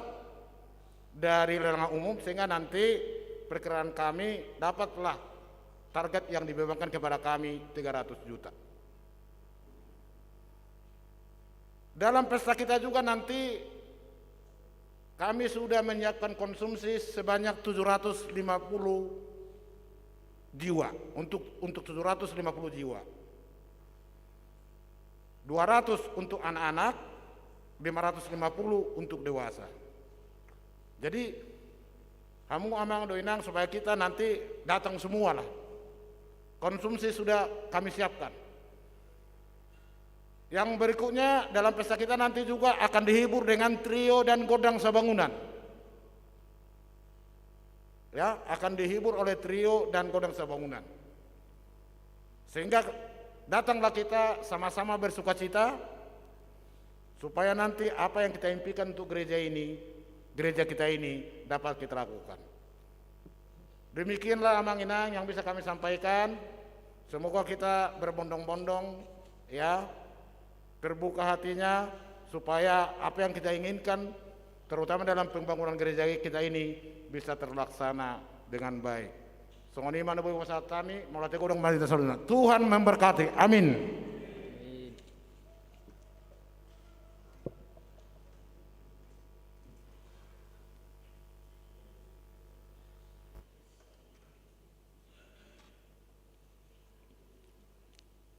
dari lelang umum, sehingga nanti perkiraan kami dapatlah target yang dibebankan kepada kami 300 juta. Dalam pesta kita juga nanti kami sudah menyiapkan konsumsi sebanyak 750 jiwa untuk 750 jiwa. 200 untuk anak-anak, 550 untuk dewasa. Jadi kamu amang doinang supaya kita nanti datang semua lah. Konsumsi sudah kami siapkan. Yang berikutnya dalam pesta kita nanti juga akan dihibur dengan trio dan godang sabangunan. Ya, akan dihibur oleh trio dan godang sabangunan. Sehingga datanglah kita sama-sama bersukacita supaya nanti apa yang kita impikan untuk gereja kita ini dapat kita lakukan. Demikianlah Amang Inang yang bisa kami sampaikan. Semoga kita berbondong-bondong ya, terbuka hatinya supaya apa yang kita inginkan terutama dalam pembangunan gereja kita ini bisa terlaksana dengan baik. Songoni mana boleh wasatami, mulai tegur dong mari Tuhan memberkati. Amin.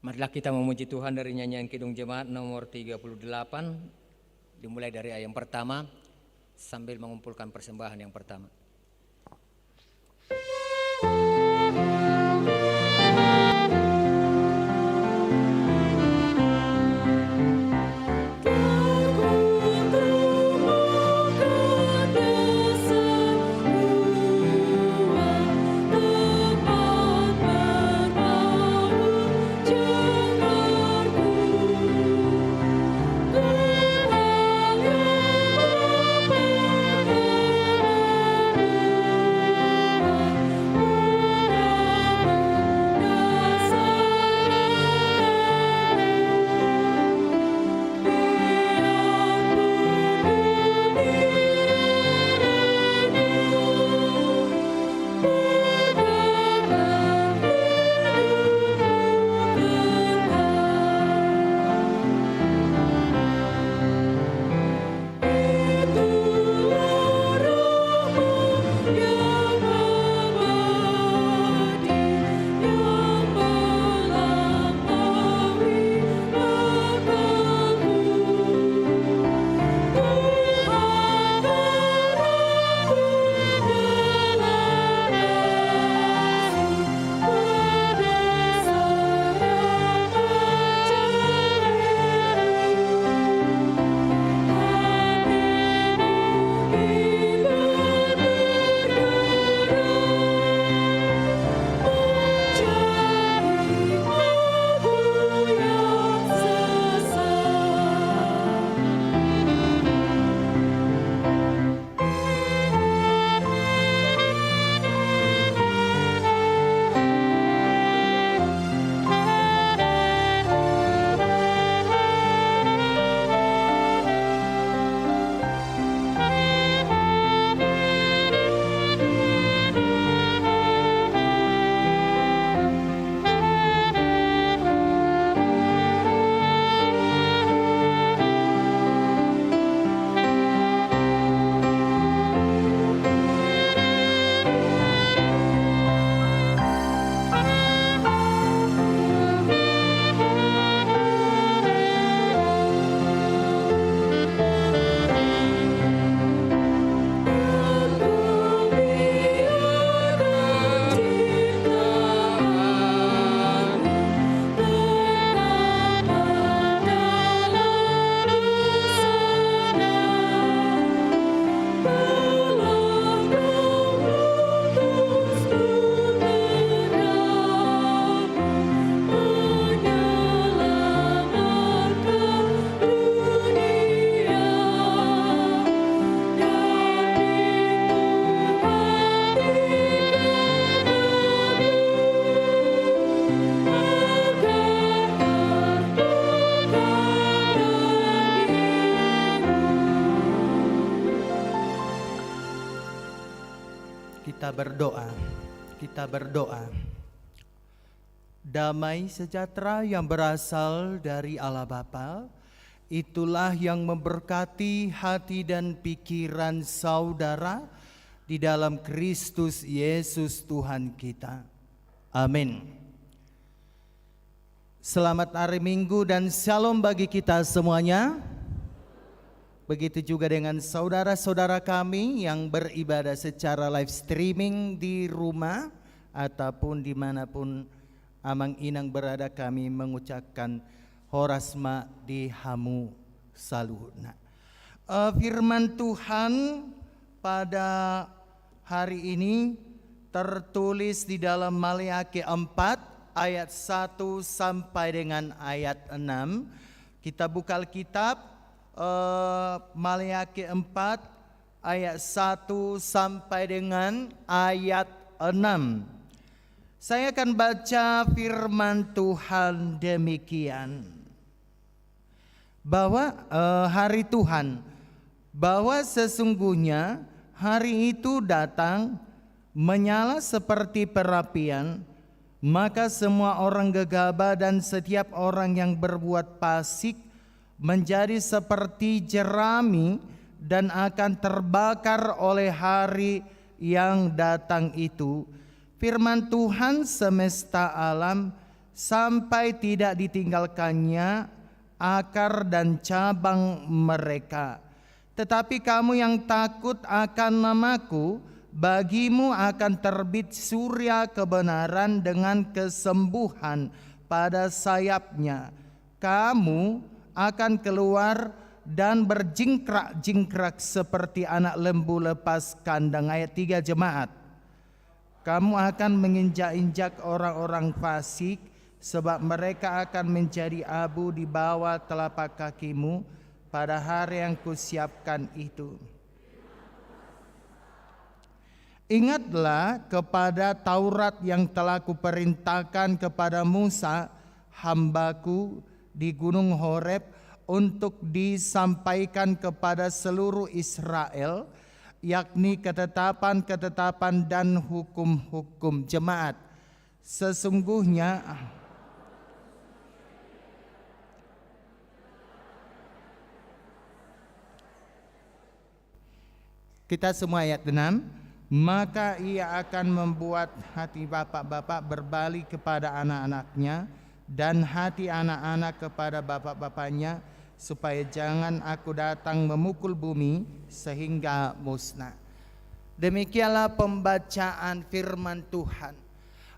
Marilah kita memuji Tuhan dari nyanyian Kidung Jemaat nomor 38, dimulai dari ayat yang pertama sambil mengumpulkan persembahan yang pertama. Kita berdoa. Kita berdoa. Damai sejahtera yang berasal dari Allah Bapa, itulah yang memberkati hati dan pikiran saudara di dalam Kristus Yesus Tuhan kita. Amin. Selamat hari Minggu dan shalom bagi kita semuanya. Begitu juga dengan saudara-saudara kami yang beribadah secara live streaming di rumah ataupun dimanapun Amang Inang berada, kami mengucapkan horasma di hamu saluhuna. Firman Tuhan pada hari ini tertulis di dalam Maleakhi 4 ayat 1 sampai dengan ayat 6. Kita buka Alkitab Maleakhi 4 ayat 1 sampai dengan ayat 6. Saya akan baca firman Tuhan demikian, bahwa hari Tuhan, bahwa sesungguhnya hari itu datang menyala seperti perapian, maka semua orang gegabah dan setiap orang yang berbuat fasik menjadi seperti jerami dan akan terbakar oleh hari yang datang itu. Firman Tuhan semesta alam sampai tidak ditinggalkannya akar dan cabang mereka. Tetapi kamu yang takut akan namaku, bagimu akan terbit surya kebenaran dengan kesembuhan pada sayapnya. Kamu akan keluar dan berjingkrak-jingkrak seperti anak lembu lepas kandang. Ayat 3 jemaat. Kamu akan menginjak-injak orang-orang fasik, sebab mereka akan menjadi abu di bawah telapak kakimu pada hari yang kusiapkan itu. Ingatlah kepada Taurat yang telah kuperintahkan kepada Musa hambaku di Gunung Horeb untuk disampaikan kepada seluruh Israel, yakni ketetapan-ketetapan dan hukum-hukum. Jemaat, sesungguhnya kita semua ayat 6. Maka ia akan membuat hati bapak-bapak berbalik kepada anak-anaknya dan hati anak-anak kepada bapak-bapaknya, supaya jangan aku datang memukul bumi sehingga musnah. Demikianlah pembacaan firman Tuhan.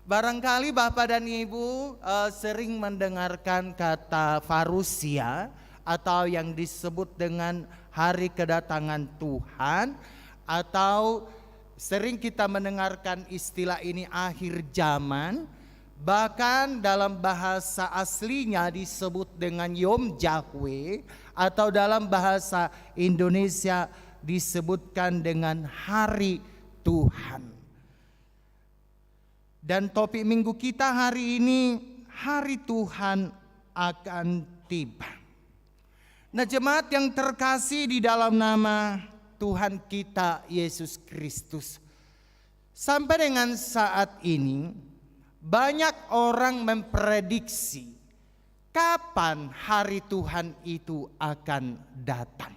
Barangkali Bapak dan Ibu sering mendengarkan kata parusia atau yang disebut dengan hari kedatangan Tuhan, atau sering kita mendengarkan istilah ini akhir zaman. Bahkan dalam bahasa aslinya disebut dengan Yom Jahwe, atau dalam bahasa Indonesia disebutkan dengan hari Tuhan. Dan topik minggu kita hari ini, hari Tuhan akan tiba. Nah, jemaat yang terkasih di dalam nama Tuhan kita Yesus Kristus, sampai dengan saat ini banyak orang memprediksi kapan hari Tuhan itu akan datang.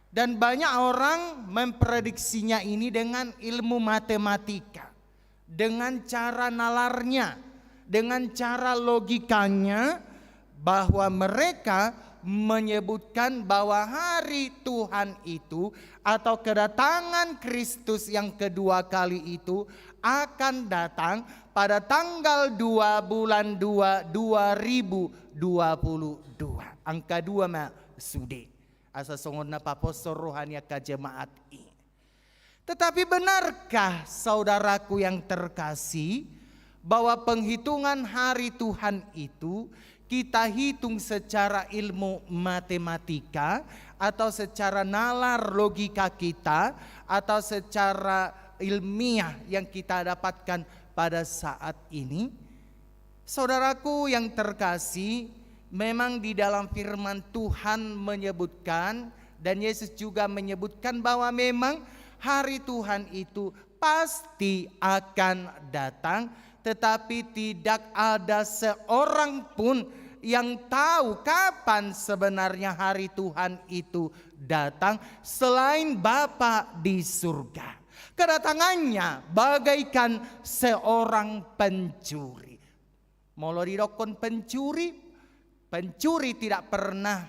Dan banyak orang memprediksinya ini dengan ilmu matematika, dengan cara nalarnya, dengan cara logikanya, bahwa mereka menyebutkan bahwa hari Tuhan itu atau kedatangan Kristus yang kedua kali itu akan datang pada tanggal 2 bulan 2 2022. Angka 2 sude. Asa songonna paposor rohania ka jemaat ini. Tetapi benarkah saudaraku yang terkasih bahwa penghitungan hari Tuhan itu kita hitung secara ilmu matematika atau secara nalar logika kita atau secara ilmiah yang kita dapatkan pada saat ini? Saudaraku yang terkasih, memang di dalam firman Tuhan menyebutkan, dan Yesus juga menyebutkan bahwa memang hari Tuhan itu pasti akan datang, tetapi tidak ada seorang pun yang tahu kapan sebenarnya hari Tuhan itu datang selain Bapa di surga. Kedatangannya bagaikan seorang pencuri. Molorirokon pencuri tidak pernah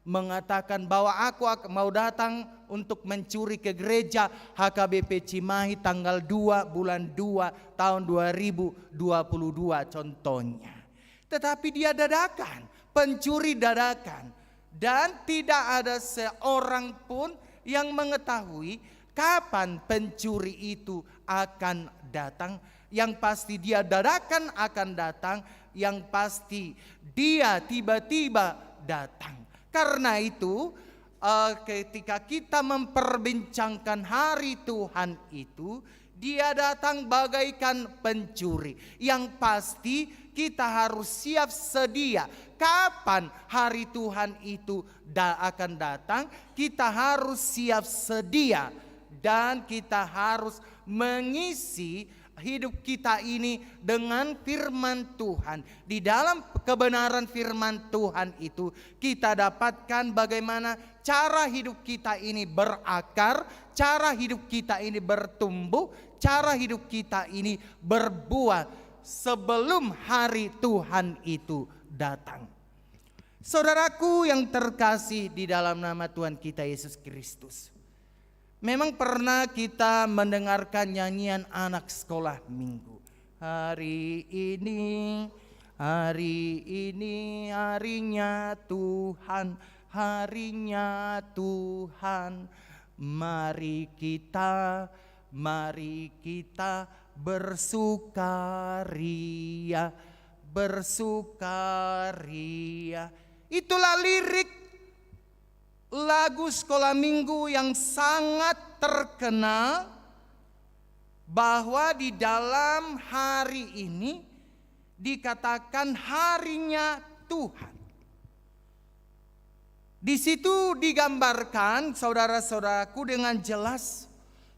mengatakan bahwa aku mau datang untuk mencuri ke gereja HKBP Cimahi tanggal 2 bulan 2 tahun 2022 contohnya. Tetapi dia dadakan, pencuri dadakan. Dan tidak ada seorang pun yang mengetahui kapan pencuri itu akan datang. Yang pasti dia dadakan akan datang, yang pasti dia tiba-tiba datang. Karena itu ketika kita memperbincangkan hari Tuhan itu, dia datang bagaikan pencuri. Yang pasti kita harus siap sedia. Kapan hari Tuhan itu akan datang, kita harus siap sedia. Dan kita harus mengisi hidup kita ini dengan firman Tuhan. Di dalam kebenaran firman Tuhan itu kita dapatkan bagaimana cara hidup kita ini berakar, cara hidup kita ini bertumbuh, cara hidup kita ini berbuah sebelum hari Tuhan itu datang. Saudaraku yang terkasih di dalam nama Tuhan kita Yesus Kristus. Memang pernah kita mendengarkan nyanyian anak sekolah minggu. Hari ini harinya Tuhan, harinya Tuhan. Mari kita bersukaria, bersukaria. Itulah lirik lagu sekolah minggu yang sangat terkenal, bahwa di dalam hari ini dikatakan harinya Tuhan. Di situ digambarkan saudara-saudaraku dengan jelas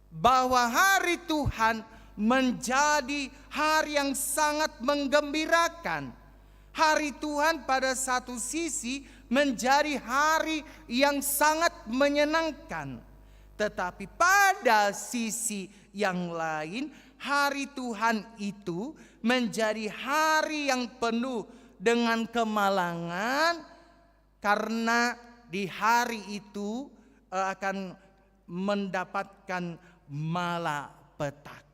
bahwa hari Tuhan menjadi hari yang sangat menggembirakan. Hari Tuhan pada satu sisi menjadi hari yang sangat menyenangkan. Tetapi pada sisi yang lain, hari Tuhan itu menjadi hari yang penuh dengan kemalangan. Karena di hari itu akan mendapatkan malapetaka.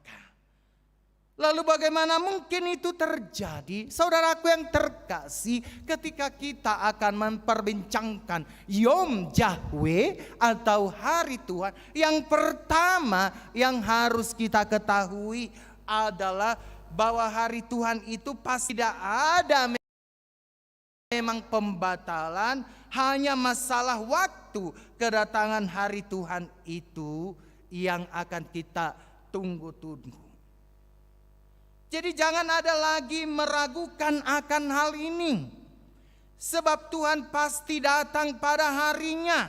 Lalu bagaimana mungkin itu terjadi? Saudaraku yang terkasih, ketika kita akan memperbincangkan Yom Yahweh atau hari Tuhan, yang pertama yang harus kita ketahui adalah bahwa hari Tuhan itu pasti tidak ada memang pembatalan, hanya masalah waktu kedatangan hari Tuhan itu yang akan kita tunggu-tunggu. Jadi jangan ada lagi meragukan akan hal ini. Sebab Tuhan pasti datang pada harinya.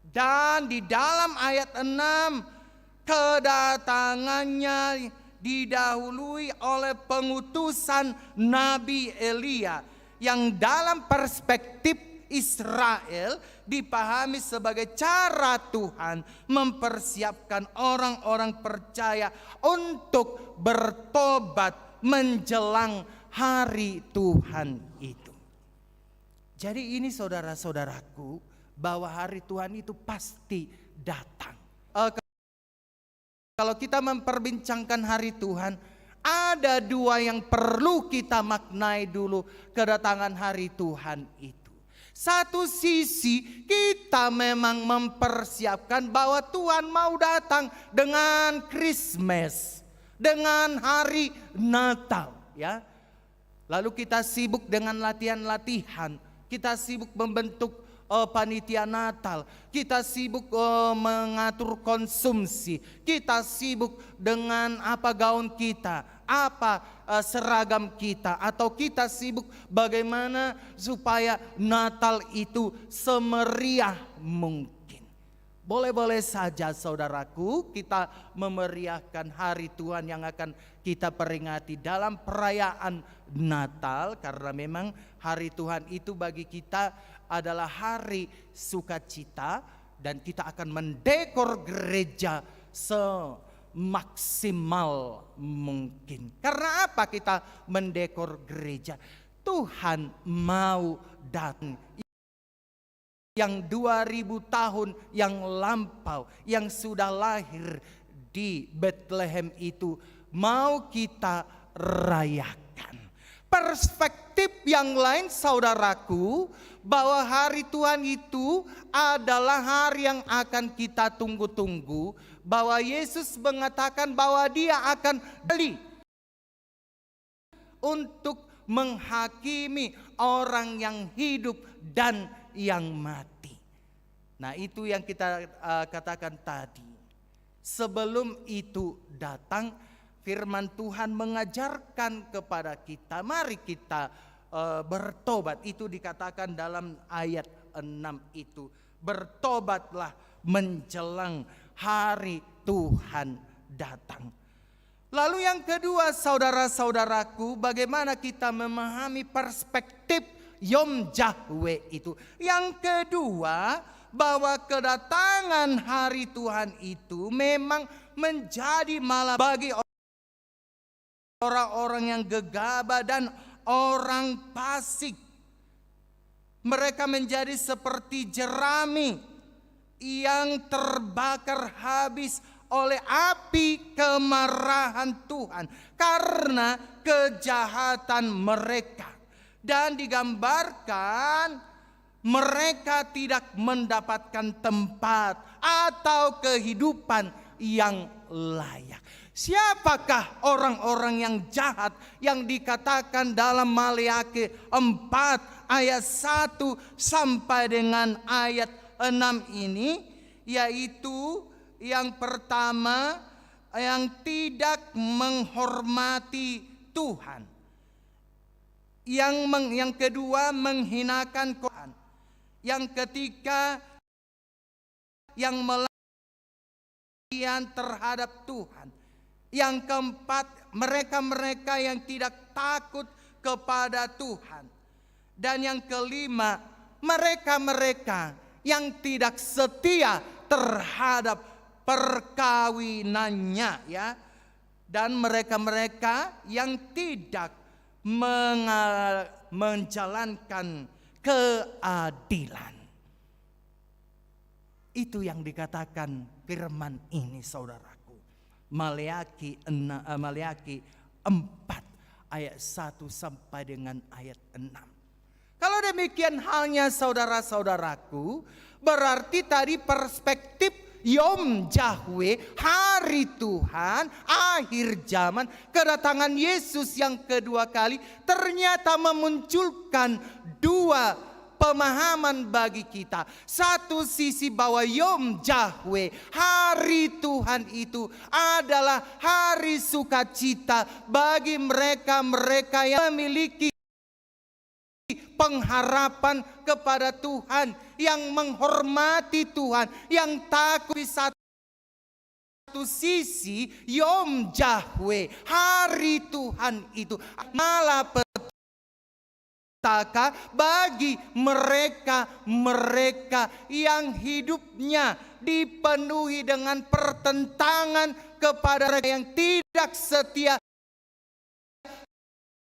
Dan di dalam ayat 6, kedatangannya didahului oleh pengutusan Nabi Elia, yang dalam perspektif Israel dipahami sebagai cara Tuhan mempersiapkan orang-orang percaya untuk bertobat menjelang hari Tuhan itu. Jadi ini saudara-saudaraku, bahwa hari Tuhan itu pasti datang. Kalau kita memperbincangkan hari Tuhan, ada dua yang perlu kita maknai dulu kedatangan hari Tuhan itu. Satu sisi kita memang mempersiapkan bahwa Tuhan mau datang dengan Christmas, dengan hari Natal, ya. Lalu kita sibuk dengan latihan-latihan, kita sibuk membentuk panitia Natal, kita sibuk mengatur konsumsi, kita sibuk dengan apa gaun kita, apa seragam kita, atau kita sibuk bagaimana supaya Natal itu semeriah mungkin. Boleh-boleh saja saudaraku, kita memeriahkan hari Tuhan yang akan kita peringati dalam perayaan Natal, karena memang hari Tuhan itu bagi kita adalah hari sukacita, dan kita akan mendekor gereja semaksimal mungkin. Karena apa kita mendekor gereja? Tuhan mau datang. Yang 2000 tahun yang lampau, yang sudah lahir di Bethlehem itu mau kita rayakan. Perspektif yang lain saudaraku, bahwa hari Tuhan itu adalah hari yang akan kita tunggu-tunggu, bahwa Yesus mengatakan bahwa Dia akan balik untuk menghakimi orang yang hidup dan yang mati. Nah, itu yang kita katakan tadi. Sebelum itu datang, firman Tuhan mengajarkan kepada kita, mari kita bertobat. Itu dikatakan dalam ayat 6 itu. Bertobatlah menjelang hari Tuhan datang. Lalu yang kedua saudara-saudaraku, bagaimana kita memahami perspektif Yom Yahweh itu. Yang kedua, bahwa kedatangan hari Tuhan itu memang menjadi malah bagi orang-orang yang gegabah dan orang fasik. Mereka menjadi seperti jerami yang terbakar habis oleh api kemarahan Tuhan karena kejahatan mereka. Dan digambarkan mereka tidak mendapatkan tempat atau kehidupan yang layak. Siapakah orang-orang yang jahat yang dikatakan dalam Maleakhi 4 ayat 1 sampai dengan ayat 6 ini? Yaitu yang pertama, yang tidak menghormati Tuhan. Yang kedua, menghinakan Tuhan. Yang ketiga, yang melakukan terhadap Tuhan. Yang keempat, mereka-mereka yang tidak takut kepada Tuhan. Dan yang kelima, mereka-mereka yang tidak setia terhadap perkawinannya, ya. Dan mereka-mereka yang tidak menjalankan keadilan. Itu yang dikatakan firman ini saudaraku. Maleakhi 4 ayat 1 sampai dengan ayat 6. Kalau demikian halnya saudara-saudaraku, berarti tadi perspektif Yom Yahweh, hari Tuhan, akhir zaman, kedatangan Yesus yang kedua kali ternyata memunculkan dua pemahaman bagi kita. Satu sisi bahwa Yom Yahweh, hari Tuhan itu adalah hari sukacita bagi mereka-mereka yang memiliki pengharapan kepada Tuhan, yang menghormati Tuhan, yang takut. Di satu sisi Yom Yahweh, hari Tuhan itu malah petaka bagi mereka yang hidupnya dipenuhi dengan pertentangan kepada mereka yang tidak setia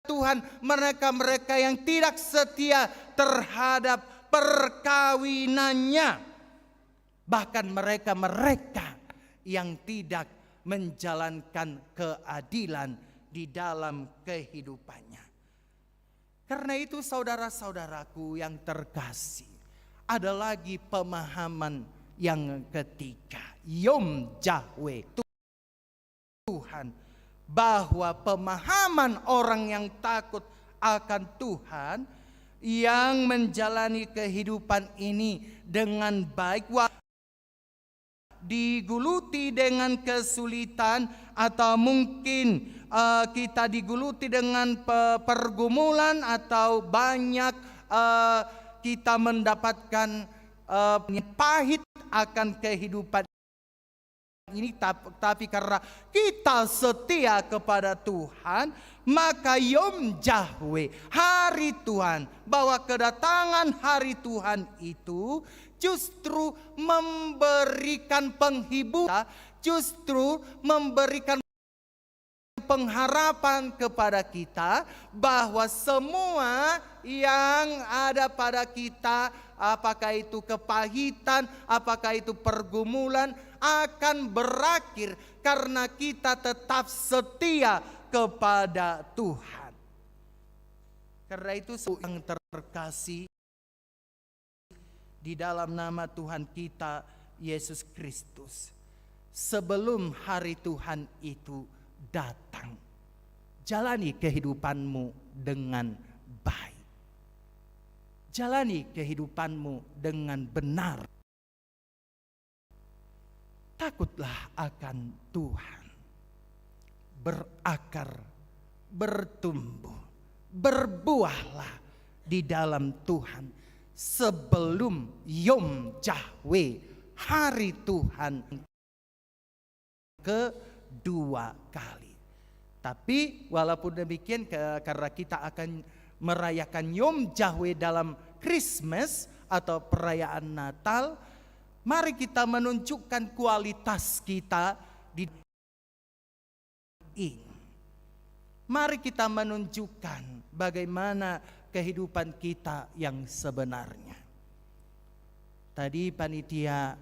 Tuhan, mereka-mereka yang tidak setia terhadap perkawinannya, bahkan mereka-mereka yang tidak menjalankan keadilan di dalam kehidupannya. Karena itu saudara-saudaraku yang terkasih, ada lagi pemahaman yang ketiga, Yom Yahweh, Tuhan. Bahwa pemahaman orang yang takut akan Tuhan, yang menjalani kehidupan ini dengan baik, diguluti dengan kesulitan atau mungkin kita diguluti dengan pergumulan atau banyak kita mendapatkan pahit akan kehidupan ini, tapi karena kita setia kepada Tuhan, maka Yom Jahwe, hari Tuhan, bahwa kedatangan hari Tuhan itu justru memberikan penghiburan, justru memberikan pengharapan kepada kita bahwa semua yang ada pada kita, apakah itu kepahitan, apakah itu pergumulan, akan berakhir karena kita tetap setia kepada Tuhan. Karena itu yang terkasih di dalam nama Tuhan kita Yesus Kristus, sebelum hari Tuhan itu datang, jalani kehidupanmu dengan baik, jalani kehidupanmu dengan benar. Takutlah akan Tuhan, berakar, bertumbuh, berbuahlah di dalam Tuhan sebelum Yom Jahwe, hari Tuhan kedua kali. Tapi walaupun demikian, karena kita akan merayakan Yom Jahwe dalam Christmas atau perayaan Natal, mari kita menunjukkan kualitas kita di ini. Mari kita menunjukkan bagaimana kehidupan kita yang sebenarnya. Tadi panitia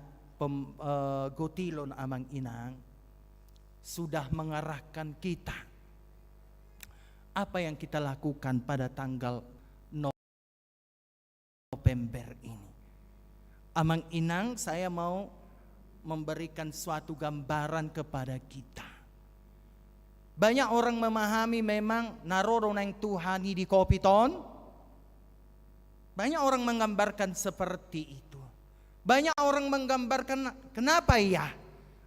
Gotilon Amang Inang sudah mengarahkan kita apa yang kita lakukan pada tanggal November ini. Amang Inang, saya mau memberikan suatu gambaran kepada kita. Banyak orang memahami memang naroro nang Tuhani di Kopiton. Banyak orang menggambarkan seperti itu. Banyak orang menggambarkan, kenapa ya?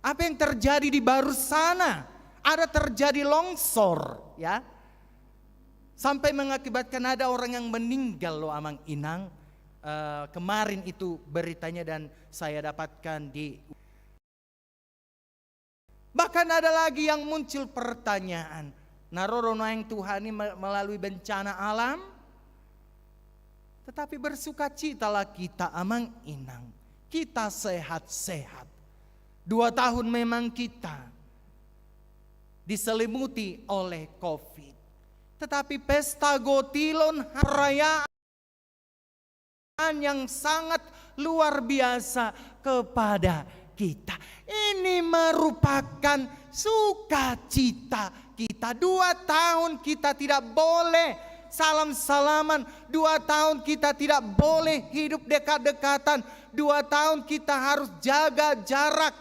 Apa yang terjadi di Barussana? Ada terjadi longsor, ya. Sampai mengakibatkan ada orang yang meninggal loh Amang Inang. Kemarin itu beritanya dan saya dapatkan di. Bahkan ada lagi yang muncul pertanyaan, narorono yang Tuhan ini melalui bencana alam, tetapi bersukacitalah kita Amang Inang, kita sehat-sehat. 2 tahun memang kita diselimuti oleh COVID, tetapi pesta Gotilon, perayaan yang sangat luar biasa kepada kita. Ini merupakan sukacita kita. 2 tahun kita tidak boleh salam-salaman. 2 tahun kita tidak boleh hidup dekat-dekatan. 2 tahun kita harus jaga jarak.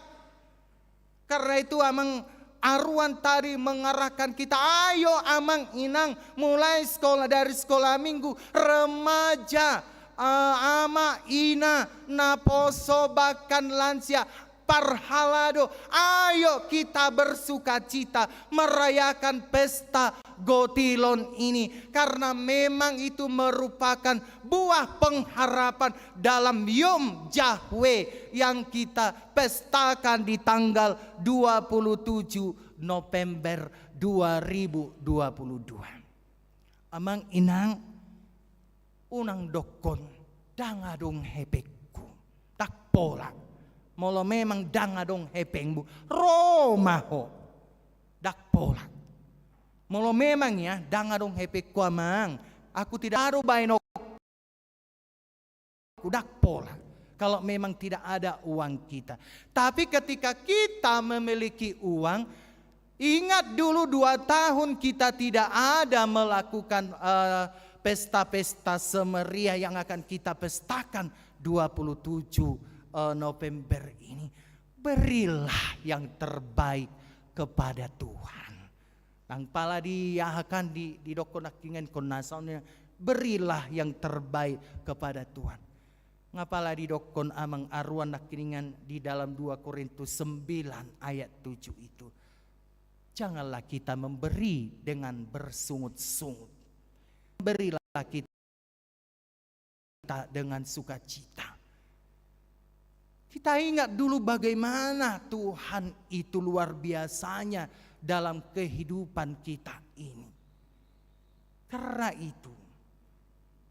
Karena itu Amang Arwan tadi mengarahkan kita, ayo Amang Inang, mulai sekolah, dari sekolah minggu, remaja, ama, ina, naposo, bahkan lansia, parhalado. Ayo kita bersukacita merayakan pesta Gotilon ini, karena memang itu merupakan buah pengharapan dalam Yom Jahwe yang kita pestakan di tanggal 27 November 2022. Amang Inang, unang dokon dangadong hepekku tak pola molo memang dangadong hepengmu Roma ho dak pola molo memang ya dangadong hepekku Amang, aku tidak aru bainok dak pola kalau memang tidak ada uang kita. Tapi ketika kita memiliki uang, ingat dulu 2 tahun kita tidak ada melakukan pesta-pesta semeriah yang akan kita pestakan 27 November ini. Berilah yang terbaik kepada Tuhan. Nang pala diahakan di dokonakingan konasaunnya, berilah yang terbaik kepada Tuhan. Ngapala di dokon Amang Arwan nakiningan di dalam 2 Korintus 9 ayat 7 itu. Janganlah kita memberi dengan bersungut-sungut. Berilah kita dengan sukacita. Kita ingat dulu bagaimana Tuhan itu luar biasanya dalam kehidupan kita ini. Karena itu,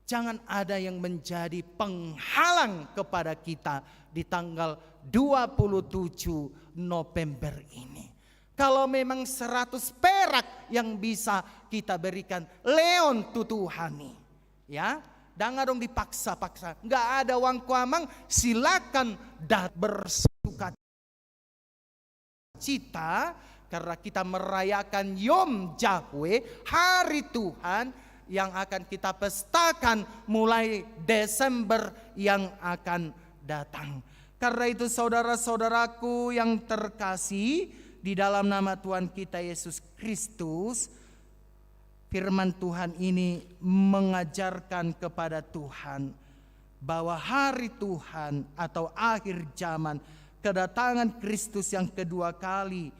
jangan ada yang menjadi penghalang kepada kita di tanggal 27 November ini. Kalau memang 100 perak yang bisa kita berikan, Leon tutuhani. Ya, jangan dong dipaksa-paksa. Nggak ada uang kuamang, silakan bersuka cita. Karena kita merayakan Yom Yahweh, hari Tuhan yang akan kita pestakan mulai Desember yang akan datang. Karena itu saudara-saudaraku yang terkasih, di dalam nama Tuhan kita Yesus Kristus, firman Tuhan ini mengajarkan kepada Tuhan bahwa hari Tuhan atau akhir zaman, kedatangan Kristus yang kedua kali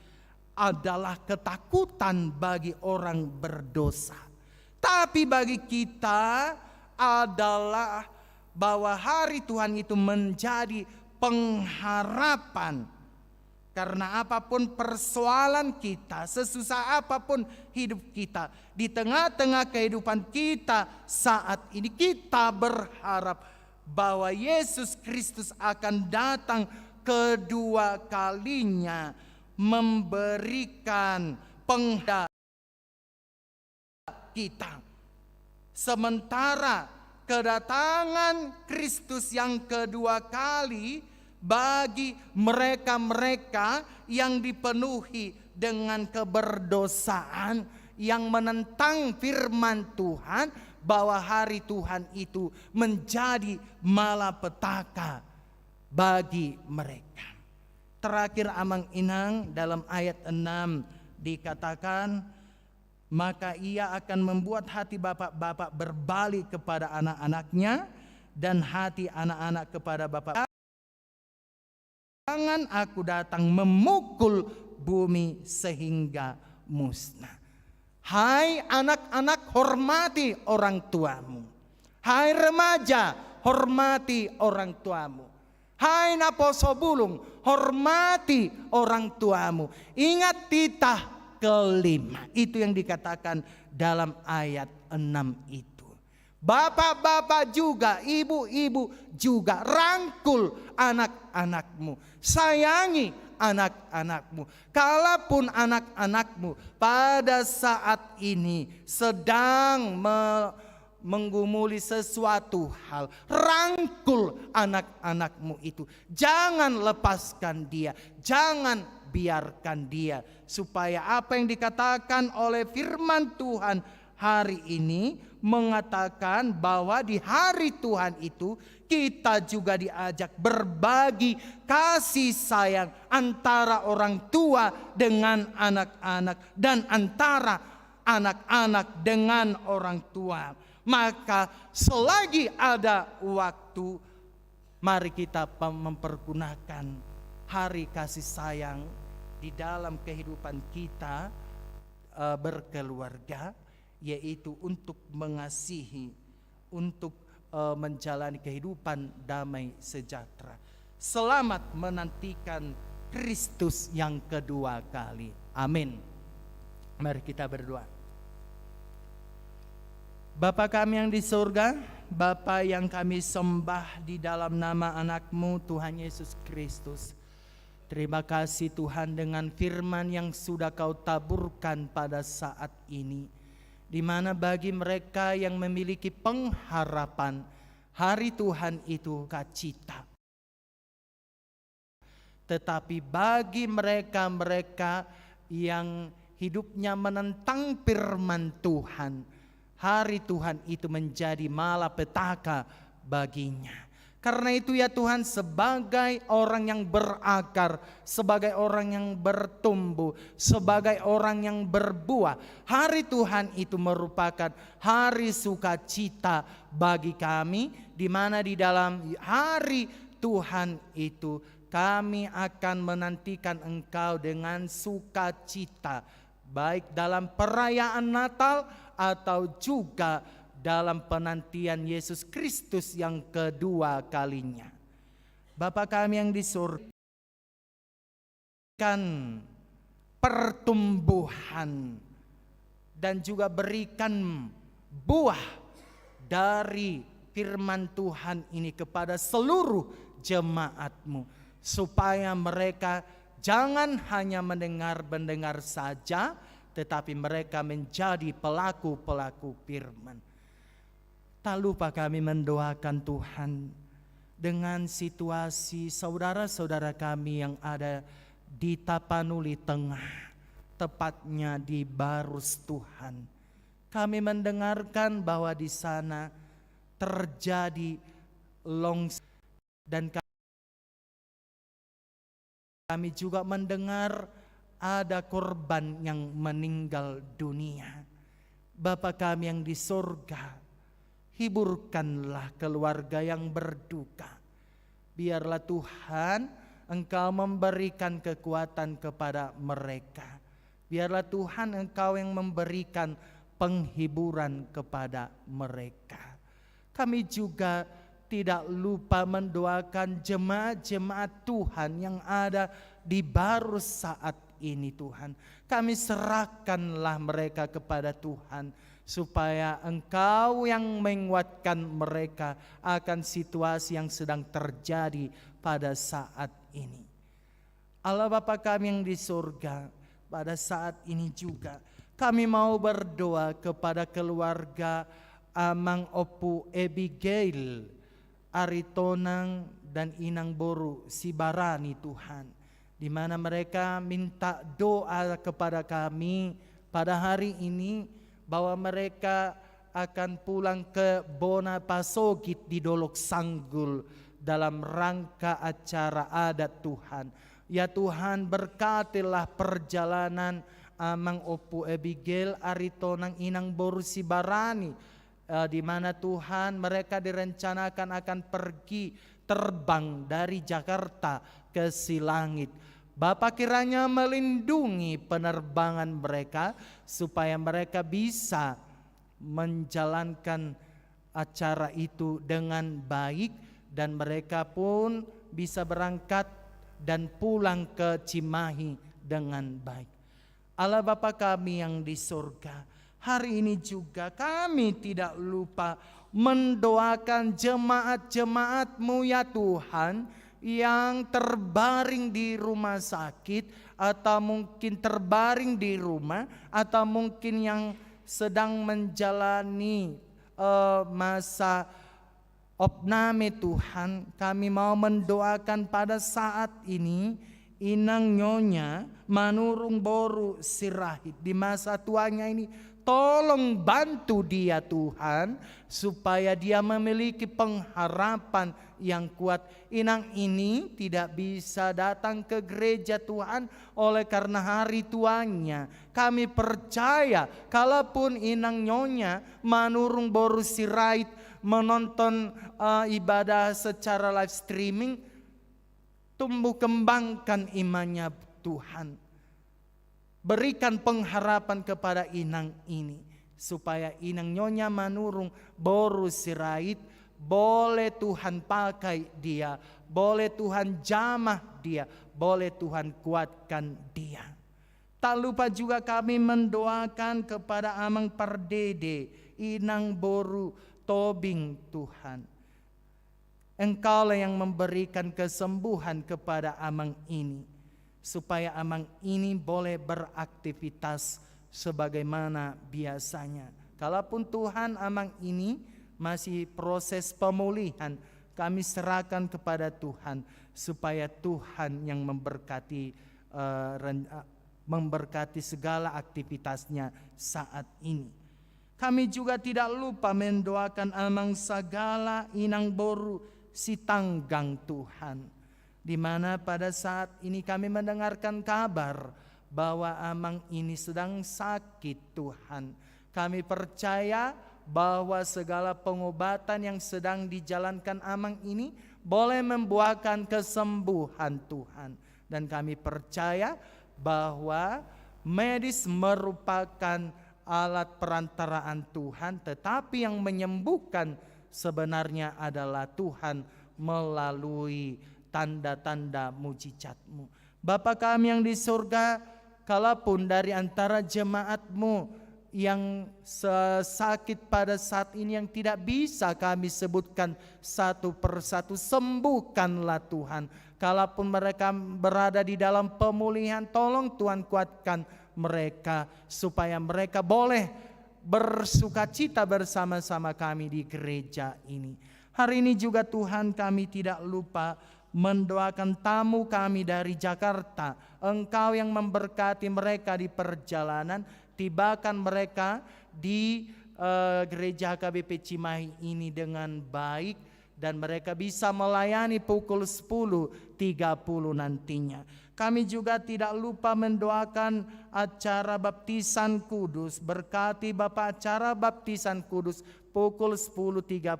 adalah ketakutan bagi orang berdosa. Tapi bagi kita adalah bahwa hari Tuhan itu menjadi pengharapan. Karena apapun persoalan kita, sesusah apapun hidup kita, di tengah-tengah kehidupan kita saat ini, kita berharap bahwa Yesus Kristus akan datang kedua kalinya, memberikan pengharapan kita. Sementara kedatangan Kristus yang kedua kali bagi mereka-mereka yang dipenuhi dengan keberdosaan, yang menentang firman Tuhan, bahwa hari Tuhan itu menjadi malapetaka bagi mereka. Terakhir Amang Inang dalam ayat 6 dikatakan, maka ia akan membuat hati bapak-bapak berbalik kepada anak-anaknya dan hati anak-anak kepada bapak. Jangan aku datang memukul bumi sehingga musnah. Hai anak-anak, hormati orang tuamu. Hai remaja, hormati orang tuamu. Hai naposo bulung, hormati orang tuamu. Ingat titah kelima. Itu yang dikatakan dalam ayat 6 itu. Bapak-bapak juga, ibu-ibu juga, rangkul anak-anakmu. Sayangi anak-anakmu. Kalaupun anak-anakmu pada saat ini sedang menggumuli sesuatu hal, rangkul anak-anakmu itu. Jangan lepaskan dia, jangan biarkan dia, supaya apa yang dikatakan oleh firman Tuhan hari ini mengatakan bahwa di hari Tuhan itu kita juga diajak berbagi kasih sayang antara orang tua dengan anak-anak dan antara anak-anak dengan orang tua. Maka selagi ada waktu, mari kita mempergunakan hari kasih sayang di dalam kehidupan kita berkeluarga, yaitu untuk mengasihi, untuk menjalani kehidupan damai sejahtera. Selamat menantikan Kristus yang kedua kali. Amin. Mari kita berdoa. Bapa kami yang di surga, Bapa yang kami sembah di dalam nama anak-Mu Tuhan Yesus Kristus. Terima kasih Tuhan dengan firman yang sudah Kau taburkan pada saat ini, di mana bagi mereka yang memiliki pengharapan, hari Tuhan itu sukacita. Tetapi bagi mereka-mereka yang hidupnya menentang firman Tuhan, hari Tuhan itu menjadi malapetaka baginya. Karena itu ya Tuhan, sebagai orang yang berakar, sebagai orang yang bertumbuh, sebagai orang yang berbuah, hari Tuhan itu merupakan hari sukacita bagi kami, di mana di dalam hari Tuhan itu kami akan menantikan Engkau dengan sukacita, baik dalam perayaan Natal atau juga dalam penantian Yesus Kristus yang kedua kalinya. Bapa kami yang di surga, berikan pertumbuhan dan juga berikan buah dari firman Tuhan ini kepada seluruh jemaat-Mu, supaya mereka jangan hanya mendengar saja, tetapi mereka menjadi pelaku-pelaku firman. Tak lupa kami mendoakan Tuhan dengan situasi saudara-saudara kami yang ada di Tapanuli Tengah, tepatnya di Barus Tuhan. Kami mendengarkan bahwa di sana terjadi longsor dan kami juga mendengar ada korban yang meninggal dunia. Bapa kami yang di surga, hiburkanlah keluarga yang berduka. Biarlah Tuhan Engkau memberikan kekuatan kepada mereka. Biarlah Tuhan Engkau yang memberikan penghiburan kepada mereka. Kami juga tidak lupa mendoakan jemaat-jemaat Tuhan yang ada di Barus saat ini Tuhan. Kami serahkanlah mereka kepada Tuhan, supaya Engkau yang menguatkan mereka akan situasi yang sedang terjadi pada saat ini. Allah Bapa kami yang di surga, pada saat ini juga kami mau berdoa kepada keluarga Amang Opu Abigail Aritonang dan Inang Boru Sibarani Tuhan, di mana mereka minta doa kepada kami pada hari ini bahwa mereka akan pulang ke Bona Pasogit di Dolok Sanggul dalam rangka acara adat Tuhan. Ya Tuhan, berkatilah perjalanan Amang Opu Abigail Aritonang Inang Boru Sibarani, di mana Tuhan mereka direncanakan akan pergi terbang dari Jakarta ke Silangit. Bapa kiranya melindungi penerbangan mereka supaya mereka bisa menjalankan acara itu dengan baik dan mereka pun bisa berangkat dan pulang ke Cimahi dengan baik. Allah Bapa kami yang di surga, hari ini juga kami tidak lupa mendoakan jemaat-jemaat-Mu ya Tuhan, yang terbaring di rumah sakit, atau mungkin terbaring di rumah, atau mungkin yang sedang menjalani masa opname Tuhan. Kami mau mendoakan pada saat ini Inang Nyonya Manurung Boru Sirahit di masa tuanya ini. Tolong bantu dia Tuhan, supaya dia memiliki pengharapan yang kuat. Inang ini tidak bisa datang ke gereja Tuhan oleh karena hari tuanya. Kami percaya kalaupun Inang Nyonya Manurung Boru Sirait menonton ibadah secara live streaming, tumbuh kembangkan imannya Tuhan. Berikan pengharapan kepada Inang ini, supaya Inang Nyonya Manurung Boru Sirait boleh Tuhan pakai dia, boleh Tuhan jamah dia, boleh Tuhan kuatkan dia. Tak lupa juga kami mendoakan kepada Amang Pardede Inang Boru Tobing Tuhan. Engkaulah yang memberikan kesembuhan kepada Amang ini, supaya Amang ini boleh beraktivitas sebagaimana biasanya. Kalaupun Tuhan Amang ini masih proses pemulihan, kami serahkan kepada Tuhan, supaya Tuhan yang memberkati segala aktivitasnya saat ini. Kami juga tidak lupa mendoakan Amang Sagala Inang Boru Sitanggang Tuhan, di mana pada saat ini kami mendengarkan kabar bahwa Amang ini sedang sakit Tuhan. Kami percaya bahwa segala pengobatan yang sedang dijalankan Amang ini boleh membuahkan kesembuhan Tuhan. Dan kami percaya bahwa medis merupakan alat perantaraan Tuhan, tetapi yang menyembuhkan sebenarnya adalah Tuhan melalui tanda-tanda mujizat-Mu. Bapa kami yang di surga, kalaupun dari antara jemaat-Mu yang sakit pada saat ini yang tidak bisa kami sebutkan satu persatu, sembuhkanlah Tuhan. Kalaupun mereka berada di dalam pemulihan, tolong Tuhan kuatkan mereka supaya mereka boleh bersukacita bersama-sama kami di gereja ini. Hari ini juga Tuhan, kami tidak lupa mendoakan tamu kami dari Jakarta. Engkau yang memberkati mereka di perjalanan, tibakan mereka di gereja HKBP Cimahi ini dengan baik, dan mereka bisa melayani pukul 10.30 nantinya. Kami juga tidak lupa mendoakan acara baptisan kudus. Berkati Bapak acara baptisan kudus pukul 10.30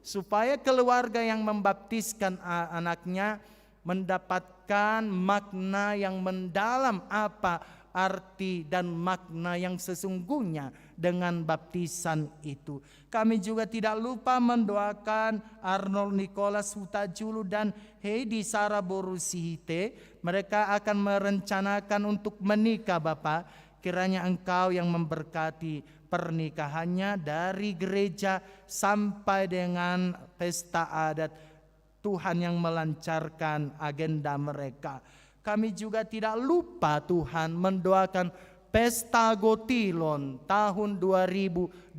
supaya keluarga yang membaptiskan anaknya mendapatkan makna yang mendalam, apa arti dan makna yang sesungguhnya dengan baptisan itu. Kami juga tidak lupa mendoakan Arnold Nicholas Hutajulu dan Heidi Sarah Borusihite. Mereka akan merencanakan untuk menikah Bapak. Kiranya Engkau yang memberkati pernikahannya dari gereja sampai dengan pesta adat. Tuhan yang melancarkan agenda mereka. Kami juga tidak lupa Tuhan mendoakan Pesta Gotilon tahun 2022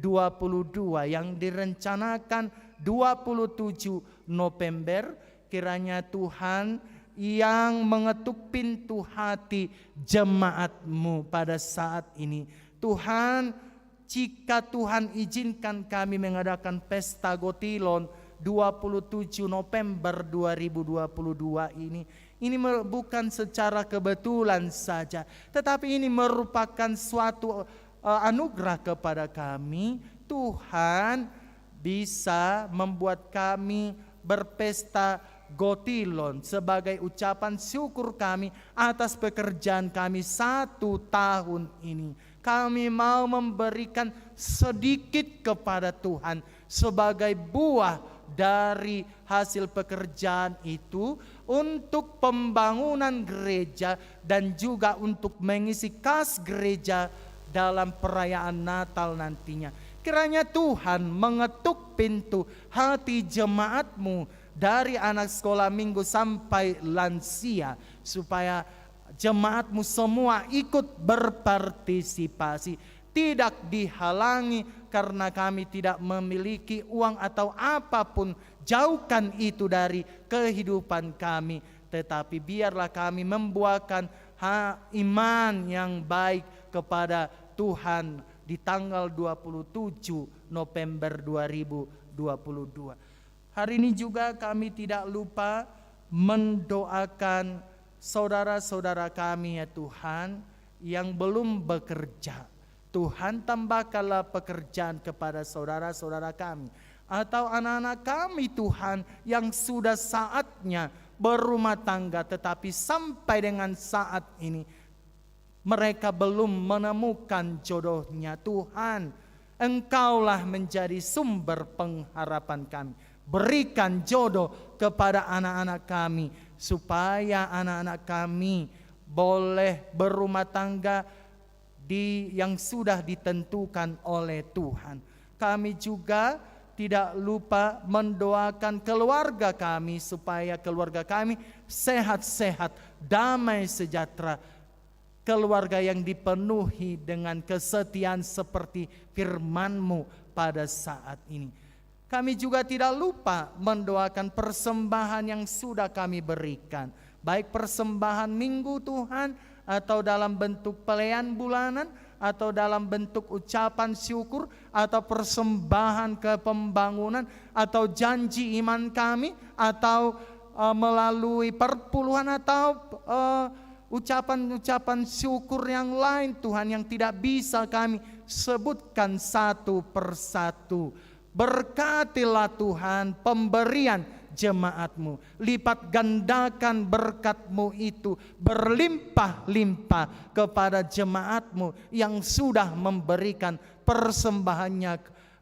yang direncanakan 27 November. Kiranya Tuhan yang mengetuk pintu hati jemaat-Mu pada saat ini. Tuhan, jika Tuhan izinkan kami mengadakan Pesta Gotilon 27 November 2022 ini bukan secara kebetulan saja, tetapi ini merupakan suatu anugerah kepada kami. Tuhan bisa membuat kami berpesta Gotilon sebagai ucapan syukur kami atas pekerjaan kami 1 tahun ini. Kami mau memberikan sedikit kepada Tuhan sebagai buah dari hasil pekerjaan itu untuk pembangunan gereja dan juga untuk mengisi kas gereja dalam perayaan Natal nantinya. Kiranya Tuhan mengetuk pintu hati jemaat-Mu dari anak sekolah minggu sampai lansia, supaya jemaat-Mu semua ikut berpartisipasi, tidak dihalangi karena kami tidak memiliki uang atau apapun. Jauhkan itu dari kehidupan kami, tetapi biarlah kami membuahkan iman yang baik kepada Tuhan di tanggal 27 November 2022. Hari ini juga kami tidak lupa mendoakan saudara-saudara kami ya Tuhan yang belum bekerja. Tuhan, tambahkanlah pekerjaan kepada saudara-saudara kami atau anak-anak kami Tuhan yang sudah saatnya berumah tangga, tetapi sampai dengan saat ini mereka belum menemukan jodohnya. Tuhan, Engkaulah menjadi sumber pengharapan kami. Berikan jodoh kepada anak-anak kami supaya anak-anak kami boleh berumah tangga yang sudah ditentukan oleh Tuhan. Kami juga tidak lupa mendoakan keluarga kami supaya keluarga kami sehat-sehat, damai sejahtera. Keluarga yang dipenuhi dengan kesetiaan seperti firman-Mu pada saat ini. Kami juga tidak lupa mendoakan persembahan yang sudah kami berikan. Baik persembahan minggu Tuhan, atau dalam bentuk pelayan bulanan, atau dalam bentuk ucapan syukur, atau persembahan ke pembangunan, atau janji iman kami, atau melalui perpuluhan, atau ucapan-ucapan syukur yang lain Tuhan yang tidak bisa kami sebutkan satu persatu. Berkatilah Tuhan pemberian jemaat-Mu, lipat gandakan berkat-Mu itu berlimpah-limpah kepada jemaat-Mu yang sudah memberikan persembahannya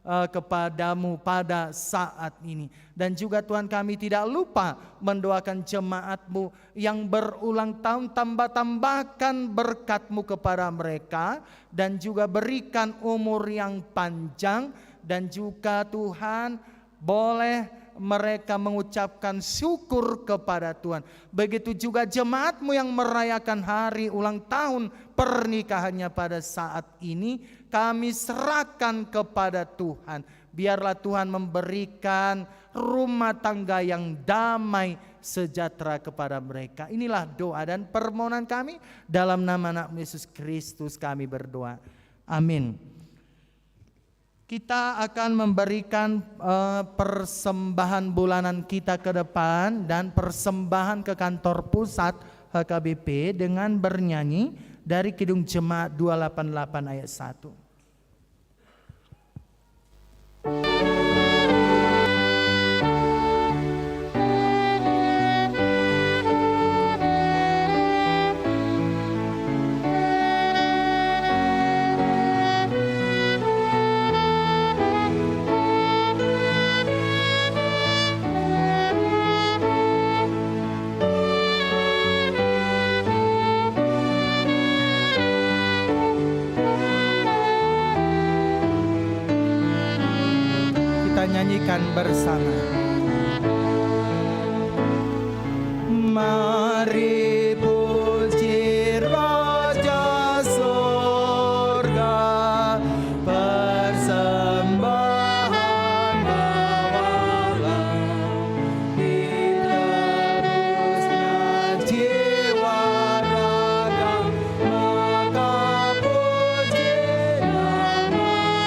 kepadamu pada saat ini. Dan juga Tuhan, kami tidak lupa mendoakan jemaat-Mu yang berulang tahun, tambahkan berkat-Mu kepada mereka, dan juga berikan umur yang panjang, dan juga Tuhan boleh mereka mengucapkan syukur kepada Tuhan. Begitu juga jemaat-Mu yang merayakan hari ulang tahun pernikahannya pada saat ini, kami serahkan kepada Tuhan. Biarlah Tuhan memberikan rumah tangga yang damai sejahtera kepada mereka. Inilah doa dan permohonan kami, dalam nama anak Yesus Kristus kami berdoa. Amin. Kita akan memberikan persembahan bulanan kita ke depan dan persembahan ke kantor pusat HKBP dengan bernyanyi dari Kidung Jemaat 288 ayat 1. Nyanyikan bersama. Mari puji Raja Sorga, persembahan bawalah, ditebusnya jiwa raga, maka puji namanya.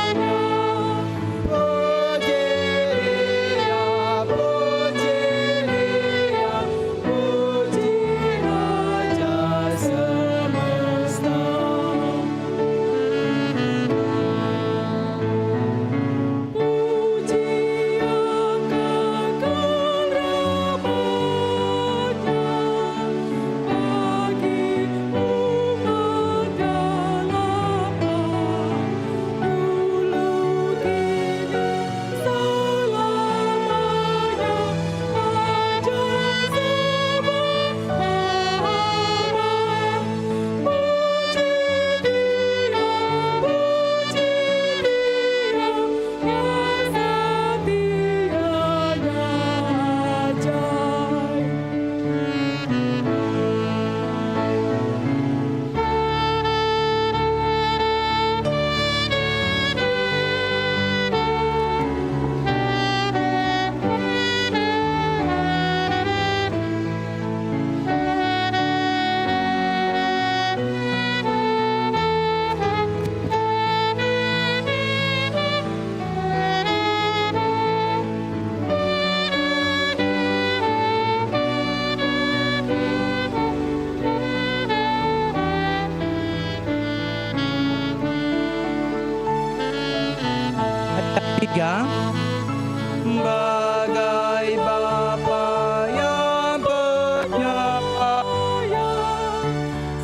Bagai Bapa yang penyayang,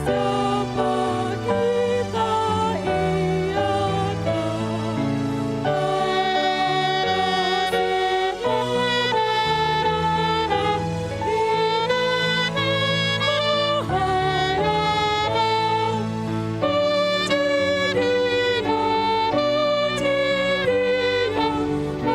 siapa kita iakan, puji Dia,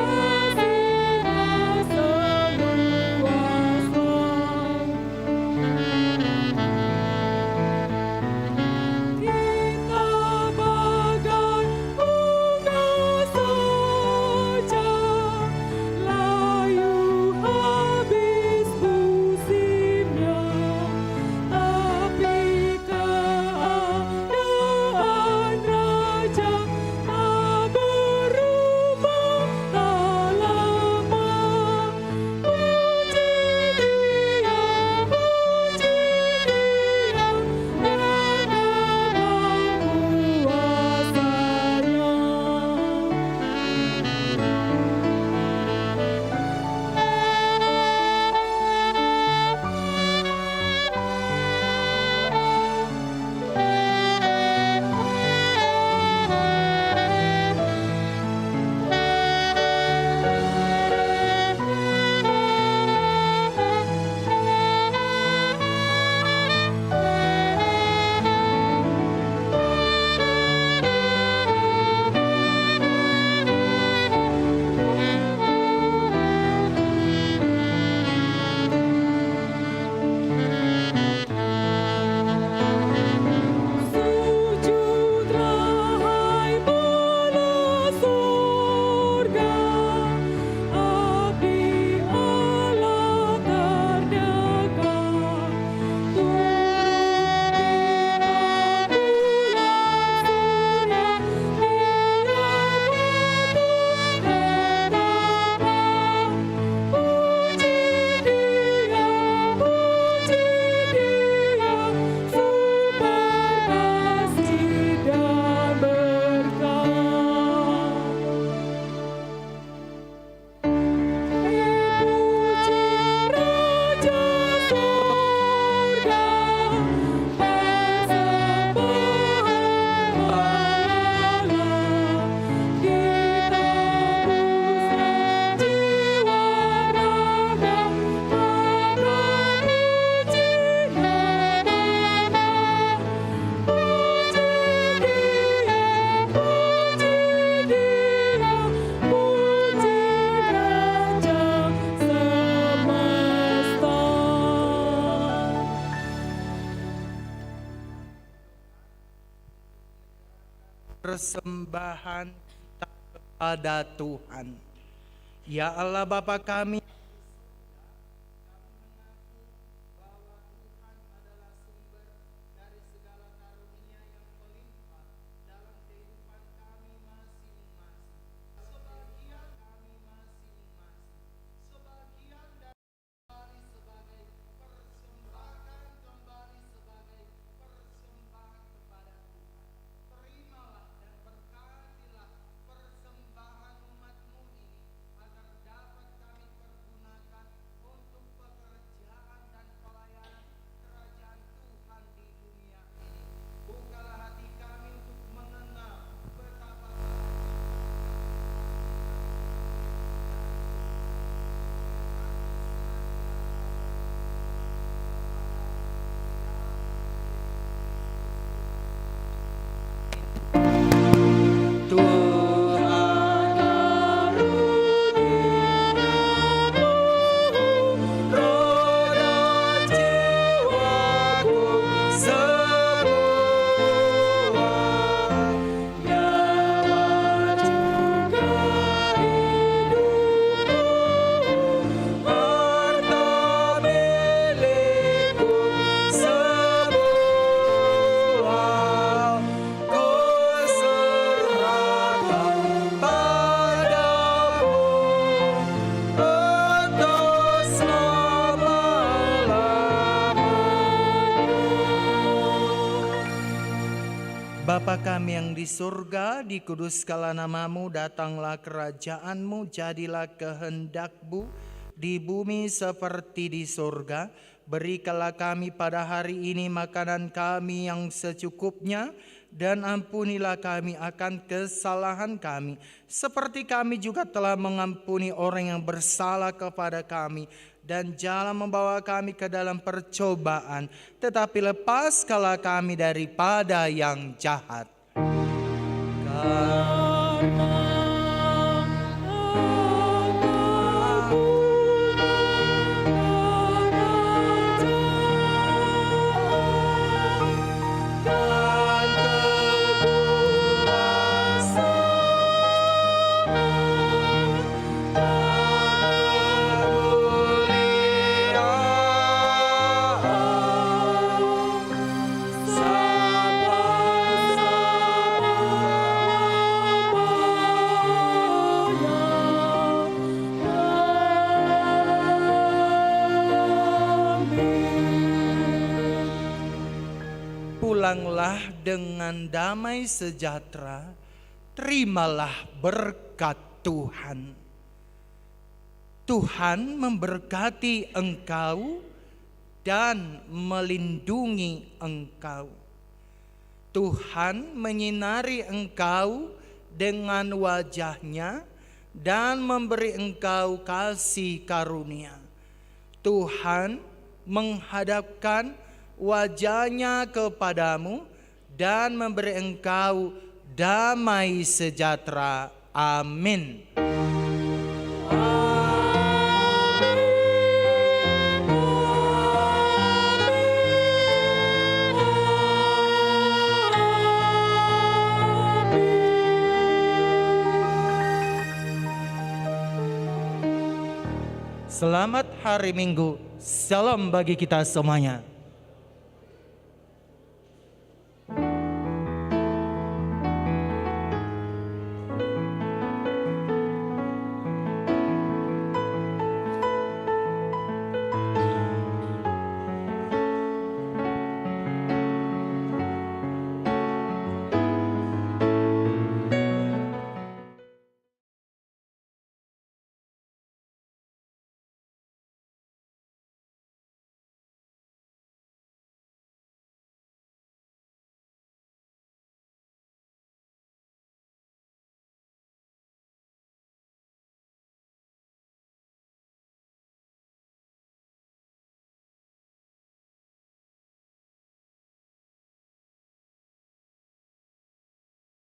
persembahan kita kepada Tuhan. Ya Allah Bapa kami, Bapa kami yang di surga, dikuduskanlah namamu, datanglah kerajaanmu, jadilah kehendak-Mu di bumi seperti di surga. Berikanlah kami pada hari ini makanan kami yang secukupnya, dan ampunilah kami akan kesalahan kami, seperti kami juga telah mengampuni orang yang bersalah kepada kami. Dan jangan membawa kami ke dalam percobaan, tetapi lepaskanlah kami daripada yang jahat. Pulanglah dengan damai sejahtera, terimalah berkat Tuhan. Tuhan memberkati engkau dan melindungi engkau. Tuhan menyinari engkau dengan wajah-Nya dan memberi engkau kasih karunia. Tuhan menghadapkan wajah-Nya kepadamu dan memberi engkau damai sejahtera. Amin. Selamat hari Minggu. Salam bagi kita semuanya.